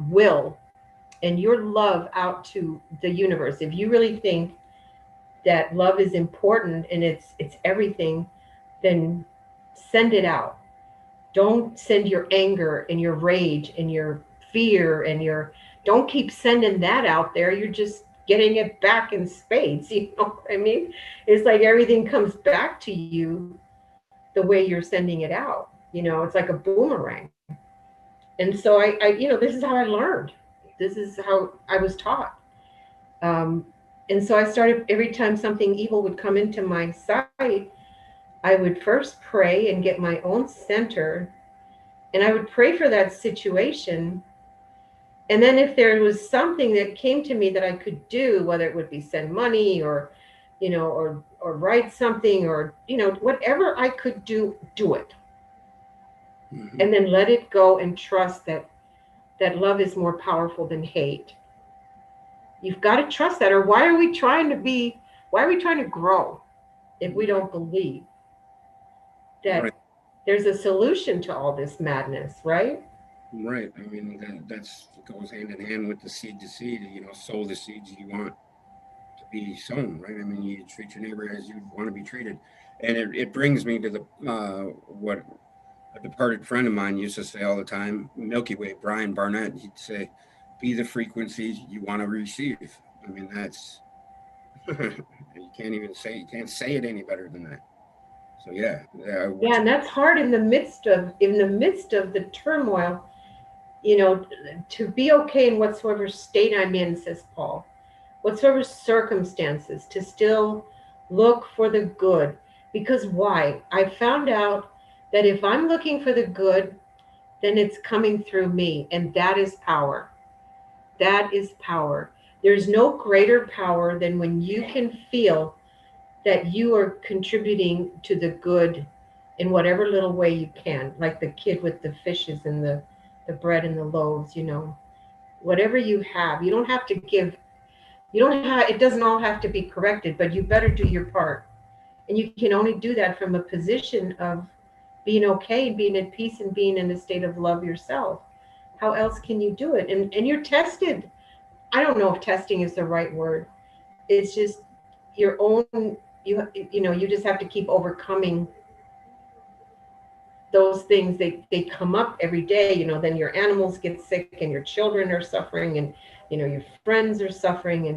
will and your love out to the universe. If you really think that love is important and it's everything, then send it out. Don't send your anger and your rage and your fear and your don't keep sending that out there. You're just getting it back in spades. You know what I mean? It's like everything comes back to you the way you're sending it out. It's like a boomerang. And so this is how I learned. This is how I was taught. Um, and so I started, every time something evil would come into my sight, I would first pray and get my own center, and I would pray for that situation. And then if there was something that came to me that I could do, whether it would be send money or, or write something or, whatever I could do it. Mm-hmm. And then let it go and trust that love is more powerful than hate. You've got to trust that. Or why are we trying to grow if we don't believe that Right. there's a solution to all this madness, right? Right. I mean, that's goes hand in hand with the seed to seed. Sow the seeds you want to be sown. Right. I mean, you treat your neighbor as you want to be treated, and it brings me to the what a departed friend of mine used to say all the time, Milky Way, Brian Barnett. He'd say, "Be the frequency you want to receive." I mean, that's you can't say it any better than that. So yeah, Yeah, what you and that's hard in the midst of the turmoil, you know, to be okay in whatsoever state I'm in, says Paul, whatsoever circumstances, to still look for the good. Because why? I found out that if I'm looking for the good, then it's coming through me, and that is power. That is power. There's no greater power than when you can feel that you are contributing to the good in whatever little way you can, like the kid with the fishes and the bread and the loaves, whatever you have. You don't have to give, you don't have, it doesn't all have to be corrected, but you better do your part. And you can only do that from a position of being okay, being at peace, and being in a state of love yourself. How else can you do it? And you're tested. I don't know if testing is the right word. It's just your own, you just have to keep overcoming those things. They come up every day. Then your animals get sick and your children are suffering, and your friends are suffering,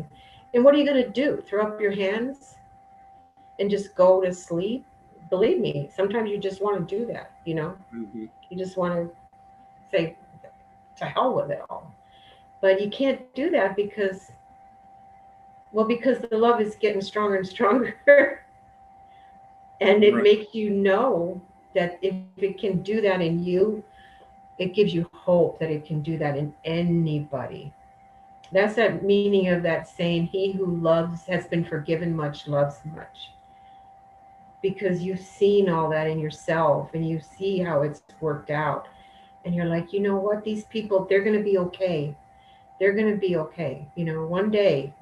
and what are you going to do? Throw up your hands and just go to sleep? Believe me, sometimes you just want to do that. hmm You just want to say to hell with it all. But you can't do that because the love is getting stronger and stronger. And it right. makes you know that if it can do that in you, it gives you hope that it can do that in anybody. That's that meaning of that saying, he who loves has been forgiven much, loves much. Because you've seen all that in yourself and you see how it's worked out. And you're like, you know what? These people, they're going to be okay. They're going to be okay. One day,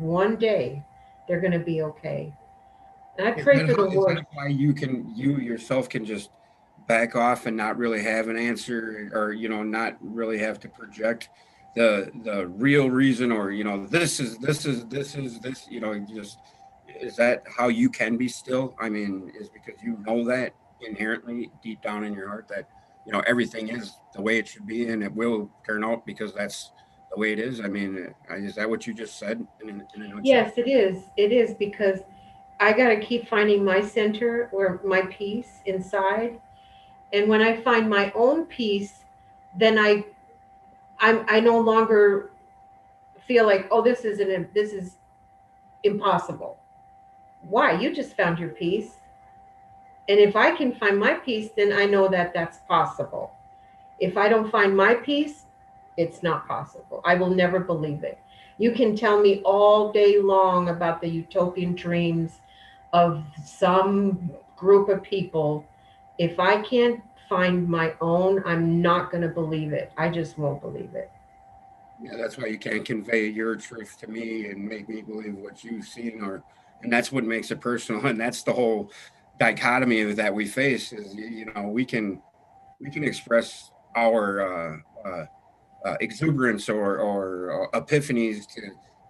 they're going to be okay. And I pray for the Is that worst. why you yourself can just back off and not really have an answer, or not really have to project the real reason, or this, just is that how you can be still? I mean, is because you know that inherently deep down in your heart that everything is the way it should be and it will turn out because that's the way it is? I mean, is that what you just said in a nutshell? Yes, it is. It is because I got to keep finding my center or my peace inside. And when I find my own peace, then I no longer feel like, oh, this is impossible. Why? You just found your peace. And if I can find my peace, then I know that that's possible. If I don't find my peace, it's not possible. I will never believe it. You can tell me all day long about the utopian dreams of some group of people. If I can't find my own, I'm not going to believe it. I just won't believe it. Yeah, that's why you can't convey your truth to me and make me believe what you've seen, and that's what makes it personal. And that's the whole dichotomy that we face is, we can express our exuberance or epiphanies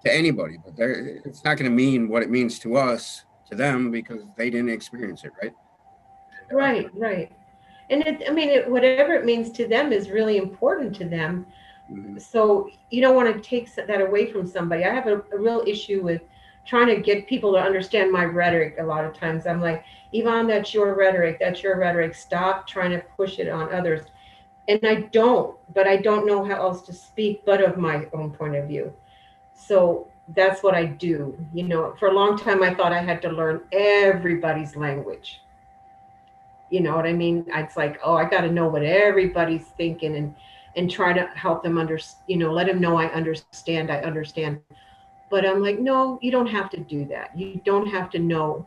to anybody, but it's not going to mean what it means to us to them because they didn't experience it, right? Right, right. And whatever it means to them is really important to them. Mhm. So you don't want to take that away from somebody. I have a real issue with trying to get people to understand my rhetoric. A lot of times I'm like, Yvonne, that's your rhetoric. That's your rhetoric. Stop trying to push it on others. And but I don't know how else to speak but of my own point of view. So that's what I do. For a long time, I thought I had to learn everybody's language. You know what I mean? It's like, oh, I got to know what everybody's thinking and try to help them let them know I understand. I understand. But I'm like, no, you don't have to do that. You don't have to know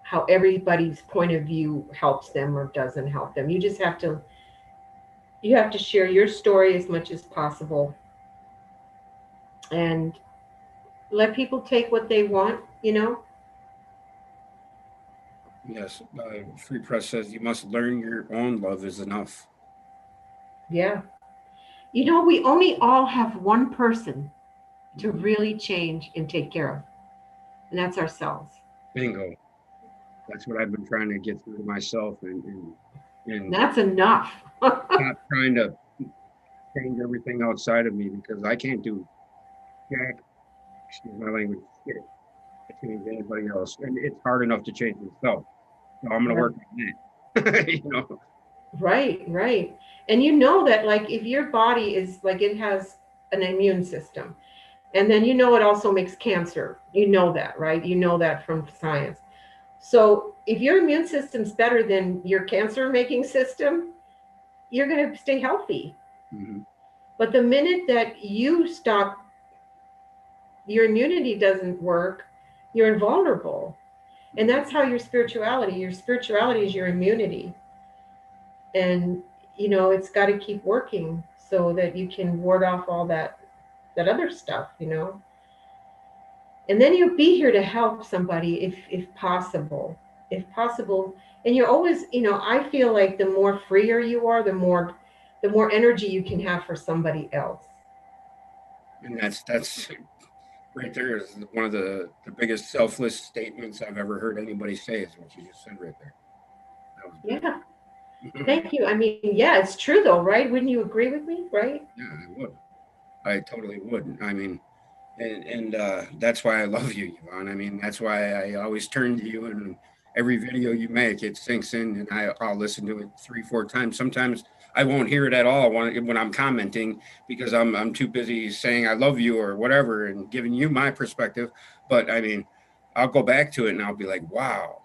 how everybody's point of view helps them or doesn't help them. You have to share your story as much as possible and let people take what they want. Yes, Free Press says you must learn your own love is enough. Yeah. We only all have one person to Mhm. really change and take care of, and that's ourselves. Bingo. That's what I've been trying to get through to myself, and That's enough. not trying to change everything outside of me because I can't do jack, excuse my language, shit to change anybody else. And it's hard enough to change myself. So I'm gonna Right, work on that. you know. right, right. And you know that, like, if your body is like, it has an immune system, and then it also makes cancer. You know that, right? You know that from science. So if your immune system's better than your cancer making system, you're going to stay healthy. Mhm. But the minute that you stop, your immunity doesn't work, you're invulnerable. And Mhm. that's how your spirituality is your immunity. And it's got to keep working so that you can ward off all that other stuff. And then you'll be here to help somebody if possible. And you're always, I feel like the more freer you are, the more energy you can have for somebody else. And that's right there is one of the biggest selfless statements I've ever heard anybody say is what you just said right there. That was Yeah, beautiful. thank you. I mean, yeah, it's true though, right? Wouldn't you agree with me, right? Yeah, I would. I totally would. I mean, and that's why I love you, Yvonne. I mean, that's why I always turn to you, and every video you make, it sinks in, and I'll listen to it 3, 4 times. Sometimes I won't hear it at all when I'm commenting because I'm too busy saying I love you or whatever and giving you my perspective. But I mean, I'll go back to it and I'll be like, wow.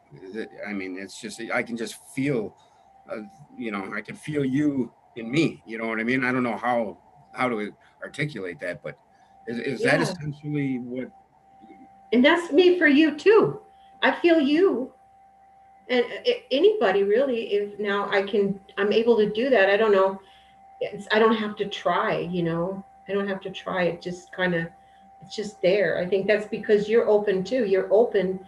I mean, it's just I can just feel, uh, I can feel you in me. You know what I mean? I don't know how to articulate that, but is that Yeah, essentially what? and that's me for you too. I feel you, and anybody really. If now I'm able to do that. I don't know. I don't have to try. I don't have to try. It's just there. I think that's because you're open too. You're open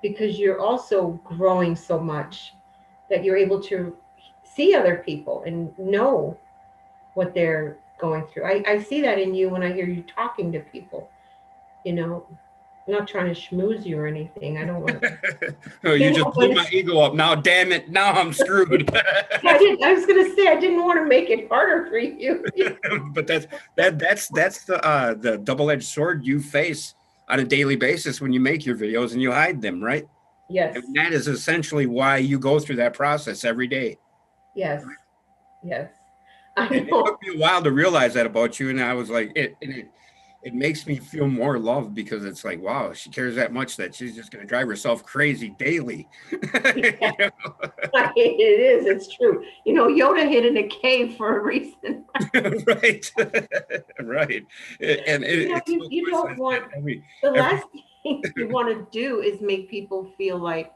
because you're also growing so much that you're able to see other people and know what they're going through. I see that in you when I hear you talking to people, you know. I'm not trying to schmooze you or anything. I don't want to, Oh, you you just know, but blew my ego up. Now, damn it. Now I'm screwed. I didn't. I was gonna say I didn't want to make it harder for you. But that's the double-edged sword you face on a daily basis when you make your videos and you hide them, right? I Yes, mean, that is essentially why you go through that process every day. yes, yes. I And it took know. me a while to realize that about you, and I was like, it makes me feel more loved because it's like, wow, she cares that much that she's just going to drive herself crazy daily. You know? It is. It's true. You know, Yoda hid in a cave for a reason. Right, right, and You know, it's no you don't coincidence that want the every last thing you want to do is make people feel like,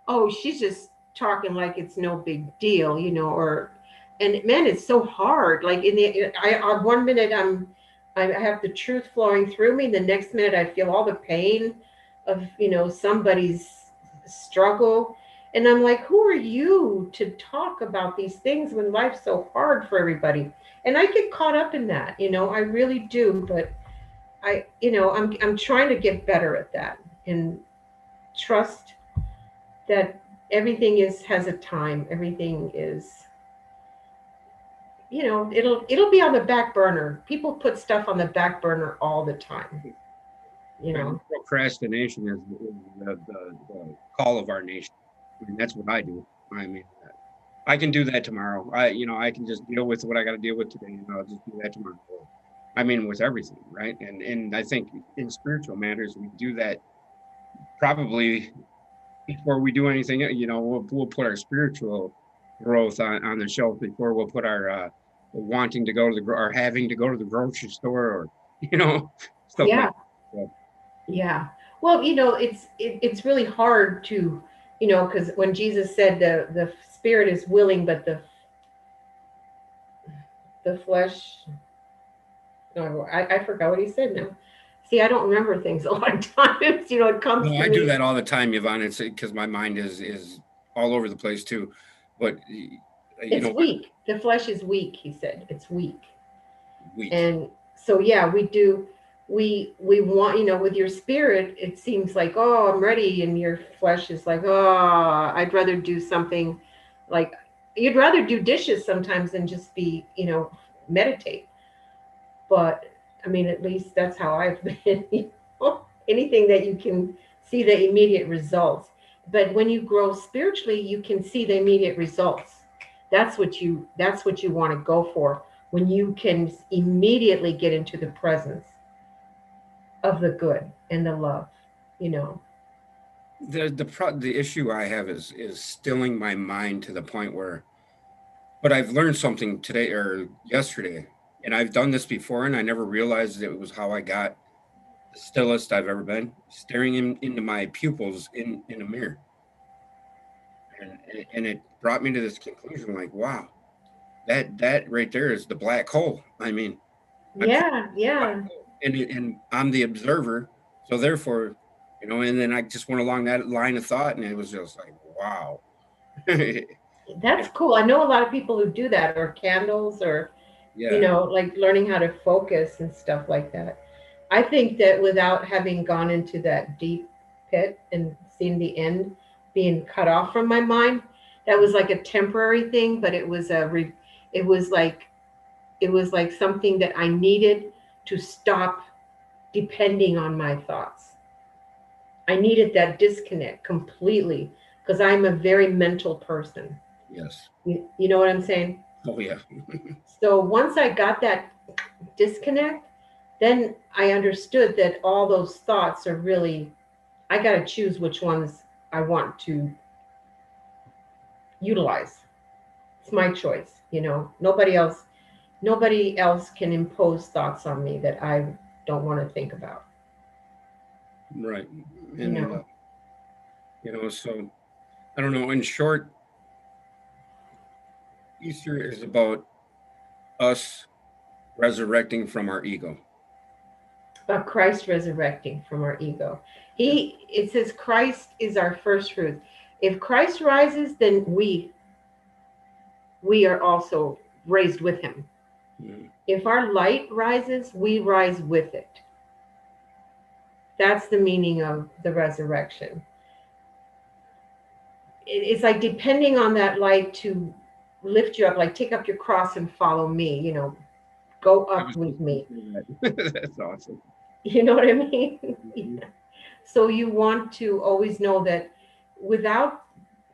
oh, she's just talking like it's no big deal, you know, or and man, it's so hard. Like in the I 1 minute I have the truth flowing through me, the next minute I feel all the pain of, you know, somebody's struggle. And I'm like, who are you to talk about these things when life's so hard for everybody? And I get caught up in that, you know, I really do, but you know, I'm trying to get better at that and trust that everything is has a time. Everything is, you know, it'll be on the back burner. People put stuff on the back burner all the time, you and know. procrastination is the call of our nation. I mean, that's what I do. I mean, I can do that tomorrow. I can just deal with what I got to deal with today, and I'll just do that tomorrow. I mean, with everything, right? And I think in spiritual matters, we do that probably before we do anything. We'll put our spiritual growth on the shelf before we'll put our wanting to go to or having to go to the grocery store, or stuff like Yeah, that. So, yeah. Well, you know, it's really hard to, you know, because when Jesus said the spirit is willing, but the flesh, no, I forgot what he said now. See, I don't remember things a lot of times. You know, it comes no, to I do me. that all the time, Yvonne. It's because my mind is all over the place too. But you It's know what? weak. The flesh is weak. He said it's weak. Weak. And so yeah, we do, we want, you know, with your spirit it seems like, oh, I'm ready, and your flesh is like, oh, I'd rather do something, like you'd rather do dishes sometimes than just be, you know, meditate. But I mean, at least that's how I've been. You know? Anything that you can see the immediate results, but when you grow spiritually you can see the immediate results. That's what you want to go for, when you can immediately get into the presence of the good and the love, you know. The issue I have is stilling my mind to the point where, but I've learned something today or yesterday, and I've done this before, and I never realized it was how I got the stillest I've ever been, staring into my pupils in a mirror, and it brought me to this conclusion, like, wow, that right there is the black hole. I mean, I'm staring Yeah, at the black yeah. hole, and I'm the observer, so therefore, and then I just went along that line of thought, and it was just like, wow. That's cool. I know a lot of people who do that, or candles, or, you Yeah, know, like learning how to focus and stuff like that. I think that without having gone into that deep pit and seen the end, being cut off from my mind, that was like a temporary thing, but it was like, it was like something that I needed to stop depending on my thoughts. I needed that disconnect completely, because I'm a very mental person. yes. You know what I'm saying? Oh yeah. So once I got that disconnect, then I understood that all those thoughts are really, I got to choose which ones I want to utilize. It's my choice, you know. Nobody else can impose thoughts on me that I don't want to think about, Right. you And know. so I don't know. In short, Easter is about us resurrecting from our ego. About Christ resurrecting from our ego. Yeah. It says Christ is our first fruit. If Christ rises, then we are also raised with him. Mhm. If our light rises, we rise with it. That's the meaning of the resurrection. It's like depending on that light to lift you up, like take up your cross and follow me, go I up was with just gonna me. say that. That's awesome. You know what I mean? Mhm. So you want to always know that without,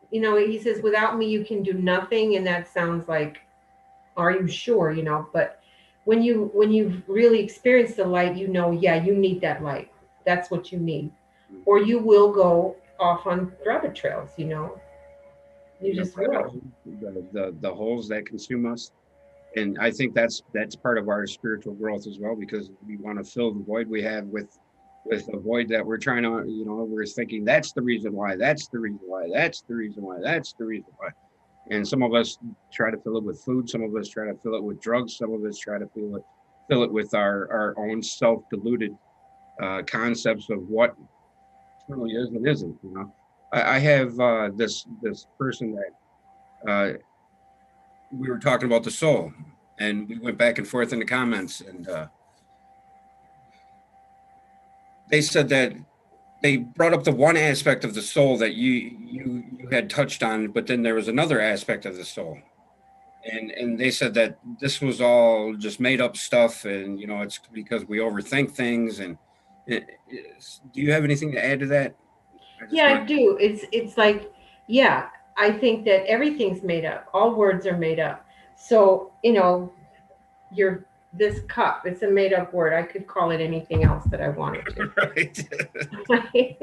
he says, without me, you can do nothing. And that sounds like, are you sure? But when you've really experienced the light, yeah, you need that light. That's what you need. Or you will go off on rabbit trails, you The just rabbit will. holes, the holes that consume us. And I think that's part of our spiritual growth as well, because we want to fill the void we have with a void that we're trying to, we're thinking that's the reason why, that's the reason why, that's the reason why, that's the reason why. And some of us try to fill it with food, some of us try to fill it with drugs, some of us try to fill it with our own self-deluded concepts of what truly is and isn't. I have this person that we were talking about the soul, and we went back and forth in the comments, and they said that they brought up the one aspect of the soul that you had touched on, but then there was another aspect of the soul, and they said that this was all just made up stuff, and it's because we overthink things. And do you have anything to add to that? I just Yeah, I want do. It's like, yeah, I think that everything's made up. All words are made up. So, your this cup, it's a made up word. I could call it anything else that I wanted to. to right.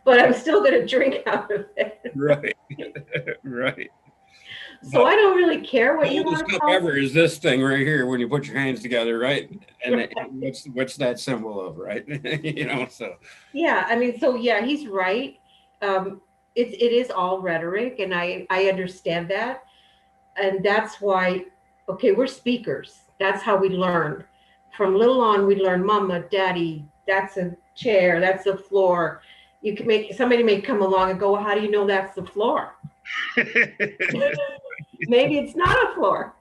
But I'm still going to drink out of it. Right. Right. So But I don't really care the what you oldest want to cup call ever is this thing right here when you put your hands together, right? And it. what's that symbol of, right? So Yeah, I mean, so yeah, he's right. Um, it is all rhetoric, and I understand that, and that's why. Okay, we're speakers. That's how we learn. From little on, we learn, Mama, Daddy. That's a chair. That's a floor. You can make somebody may come along and go, well, how do you know that's the floor? Maybe it's not a floor.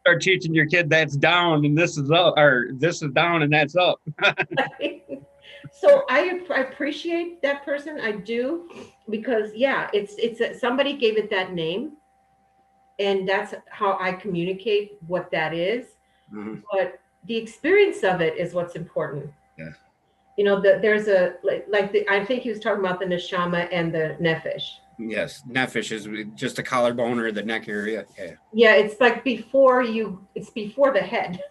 start teaching your kid that's down and this is up, or this is down and that's up. So I appreciate that person. I do, because yeah, somebody gave it that name, and that's how I communicate what that is. Mhm. But the experience of it is what's important. Yeah. There's a I think he was talking about the neshama and the nefesh. Yes, nefesh is just the collarbone or the neck area. Yeah. Yeah, it's like it's before the head.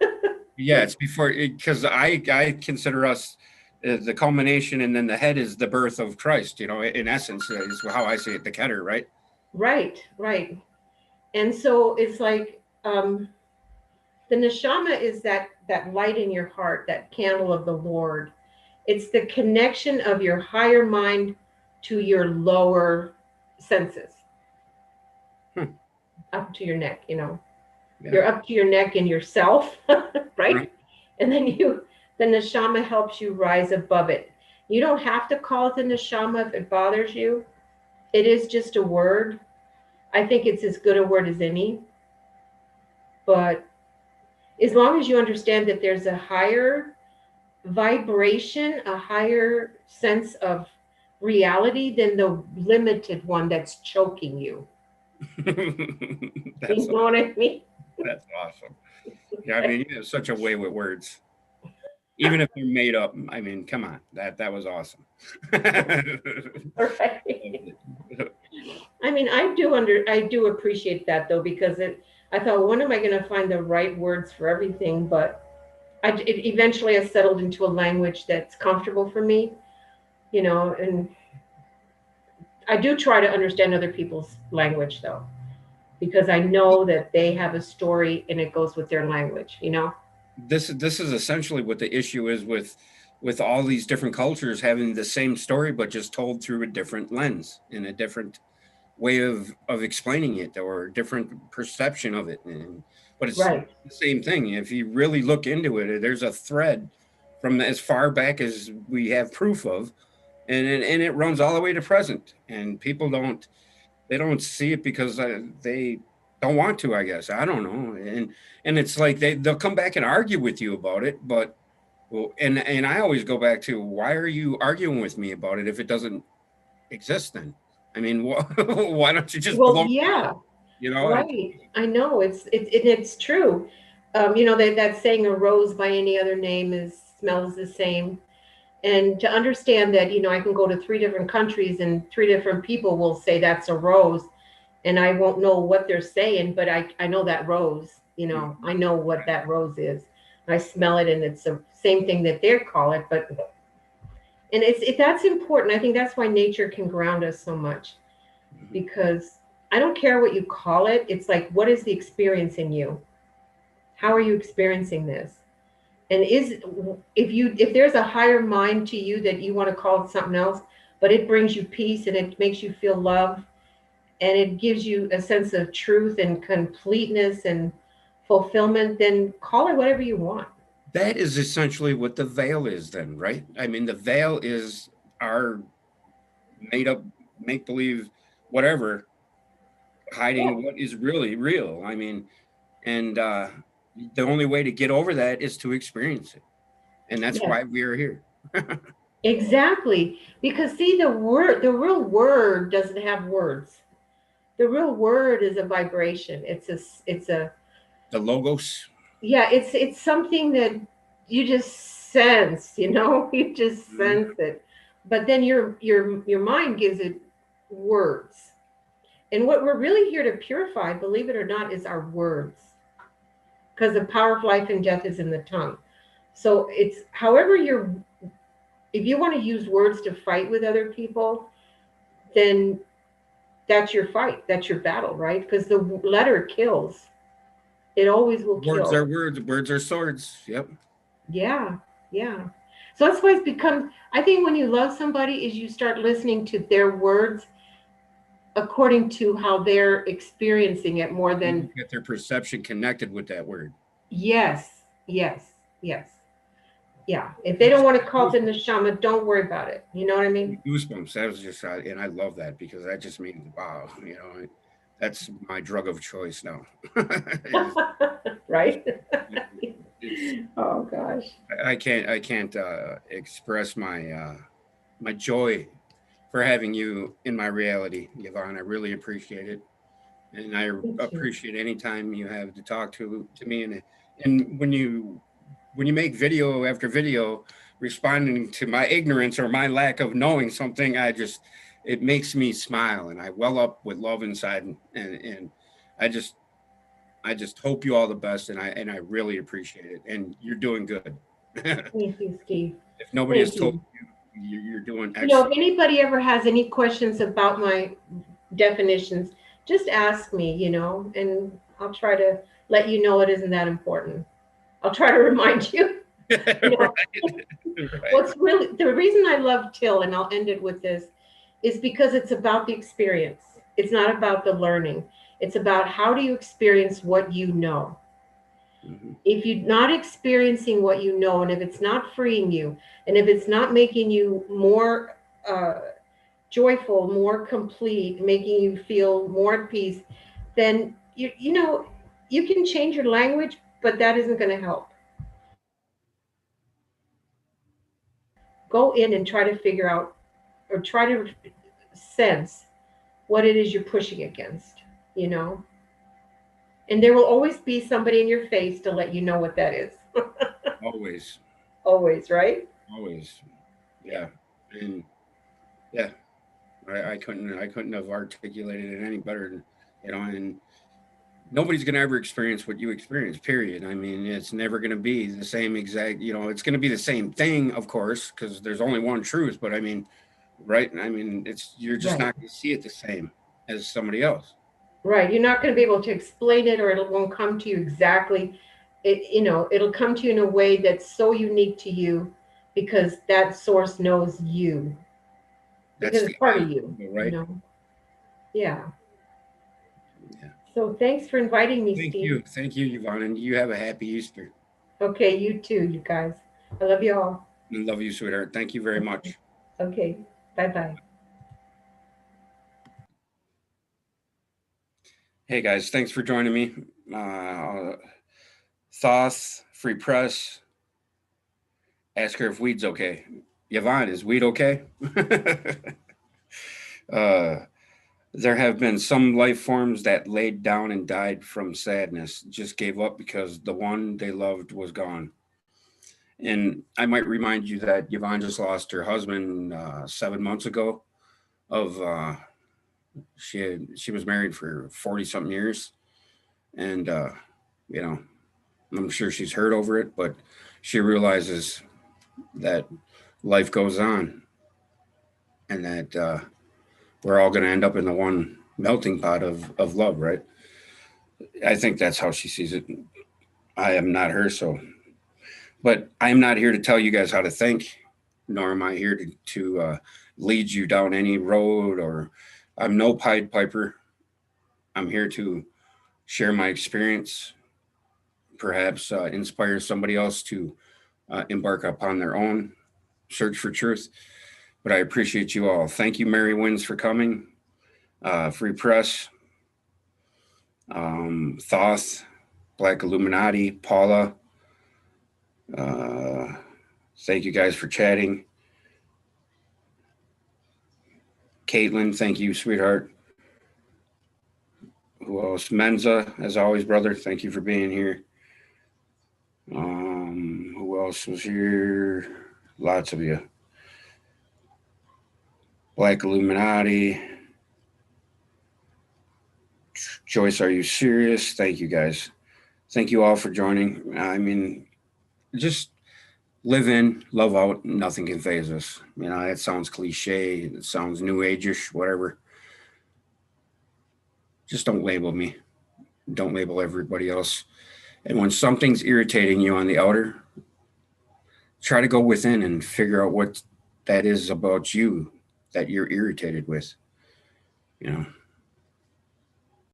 Yeah, it's before, because I consider us the culmination, and then the head is the birth of Christ. In essence, is how I see it. The Keter, right? Right, right. And so it's like, the neshama is that light in your heart, that candle of the Lord. It's the connection of your higher mind to your lower senses, Hmm. up to your neck. Yeah. You're up to your neck in yourself, Right. right? And then the neshama helps you rise above it. You don't have to call it the neshama if it bothers you. It is just a word. I think it's as good a word as any. But as long as you understand that there's a higher vibration, a higher sense of reality than the limited one that's choking you. that's You know what I mean? that's awesome. Yeah, I mean, you have such a way with words, even if they're made up. I mean, come on, that was awesome. Right. I mean, I do appreciate that though, because I thought, when am I going to find the right words for everything? But it eventually has settled into a language that's comfortable for me, and I do try to understand other people's language though, because I know that they have a story and it goes with their language. This is essentially what the issue is with all these different cultures having the same story, but just told through a different lens, in a different way of explaining it, or a different perception of it. But it's Right. the same thing. If you really look into it, there's a thread from as far back as we have proof of, and it runs all the way to present. And people don't see it because they don't want to, I guess. I don't know. And it's like they'll come back and argue with you about it, but Well, and I always go back to, why are you arguing with me about it if it doesn't exist then? I mean, why don't you just Well, blow it yeah, up? You know, right. I know it's true. You know that saying, "A rose by any other name is smells the same." And to understand that, you know, I can go to three different countries and three different people will say that's a rose, and I won't know what they're saying, but I know that rose. You know, I know what that rose is. I smell it, and it's the same thing that they call it. But and that's important. I think that's why nature can ground us so much, Mhm. because I don't care what you call it. It's like, what is the experience in you? How are you experiencing this? And is if there's a higher mind to you that you want to call it something else, but it brings you peace and it makes you feel love and it gives you a sense of truth and completeness and fulfillment, then call it whatever you want. That is essentially what the veil is then, right? I mean, the veil is our made up, make believe, whatever, Yeah, hiding what is really real. I mean, and the only way to get over that is to experience it. And that's yes, why we are here. exactly. Because see, the real word doesn't have words. The real word is a vibration. It's a The logos. yeah, it's something that you just sense, you know, you just Mhm. sense it. But then your mind gives it words. And what we're really here to purify, believe it or not, is our words. Because the power of life and death is in the tongue. So it's however you're if you want to use words to fight with other people, then that's your fight. That's your battle, right? Because the letter kills. It always will Words are kill. words, words are swords. Yep. Yeah, yeah. So that's why it's become, I think when you love somebody is you start listening to their words according to how they're experiencing it more You than, get their perception connected with that word. yes, yes, yes. Yeah. If I they don't just want to got call it the goosebumps. neshama, don't worry about it. You know what I mean? Goosebumps. That was just, and I love that because that just means, wow, that's my drug of choice now. Right? It's, Oh gosh. I can't express my joy for having you in my reality, Yvonne. I really appreciate it, and I Me too. appreciate any time you have to talk to me. And when you make video after video responding to my ignorance or my lack of knowing something, it makes me smile and I well up with love inside, and I just I just hope you all the best, and I really appreciate it. And you're doing good. If Thank you, Steve. nobody has Thank told you. you, you're doing You know, if excellent. anybody ever has any questions about my definitions, just ask me, you know, and I'll try to let you know it isn't that important. I'll try to remind you. You know, Right, right. what's really the reason I love Till, and I'll end it with this, is because it's about the experience. It's not about the learning. It's about how do you experience what you know. Mhm. If you're not experiencing what you know, and if it's not freeing you, and if it's not making you more joyful, more complete, making you feel more at peace, then you know you can change your language, but that isn't going to help. Go in and try to figure out or try to sense what it is you're pushing against, you know? And there will always be somebody in your face to let you know what that is. Always, Always, right? always. Yeah. Yeah. And yeah, I couldn't have articulated it any better and nobody's going to ever experience what you experience, period. I mean, it's never going to be the same exact, it's going to be the same thing, of course, because there's only one truth, but I mean, right? I mean, you're just Right. not going to see it the same as somebody else. Right. You're not going to be able to explain it or it won't come to you exactly. You know, it'll come to you in a way that's so unique to you because that source knows you because That's it's the part of you, idea, you right? know? Yeah. Yeah. So thanks for inviting me, Thank Steve. you. Thank you, Yvonne. And you have a happy Easter. Okay, you too, you guys. I love you all. I love you, sweetheart. Thank you very Okay. much. Okay. Bye bye. Hey, guys. Thanks for joining me. Uh, Thoth, Free Press, Ask her if weed's okay. Yvonne, is weed okay? uh, there have been some life forms that laid down and died from sadness, just gave up because the one they loved was gone. And I might remind you that Yvonne just lost her husband 7 months ago. Of she was married for 40 something years, and you know, I'm sure she's hurt over it, but she realizes that life goes on, and that we're all going to end up in the one melting pot of love, right? I think that's how she sees it. I am not her, so, but I am not here to tell you guys how to think, nor am I here to lead you down any road, or I'm no Pied Piper. I'm here to share my experience, perhaps inspire somebody else to embark upon their own search for truth. But I appreciate you all. Thank you, Mary Winds, for coming. Free Press, Thoth, Black Illuminati, Paula. Uh, thank you guys for chatting. Caitlin, thank you, sweetheart. Who else? Menza, as always, brother. Thank you for being here. Who else was here? Lots of you. Black Illuminati. Joyce, are you serious? Thank you guys. Thank you all for joining. I mean, just live in, love out, nothing can phase us. You know, that sounds cliche, it sounds new age-ish, whatever. Just don't label me. Don't label everybody else. And when something's irritating you on the outer, try to go within and figure out what that is about you that you're irritated with. You know,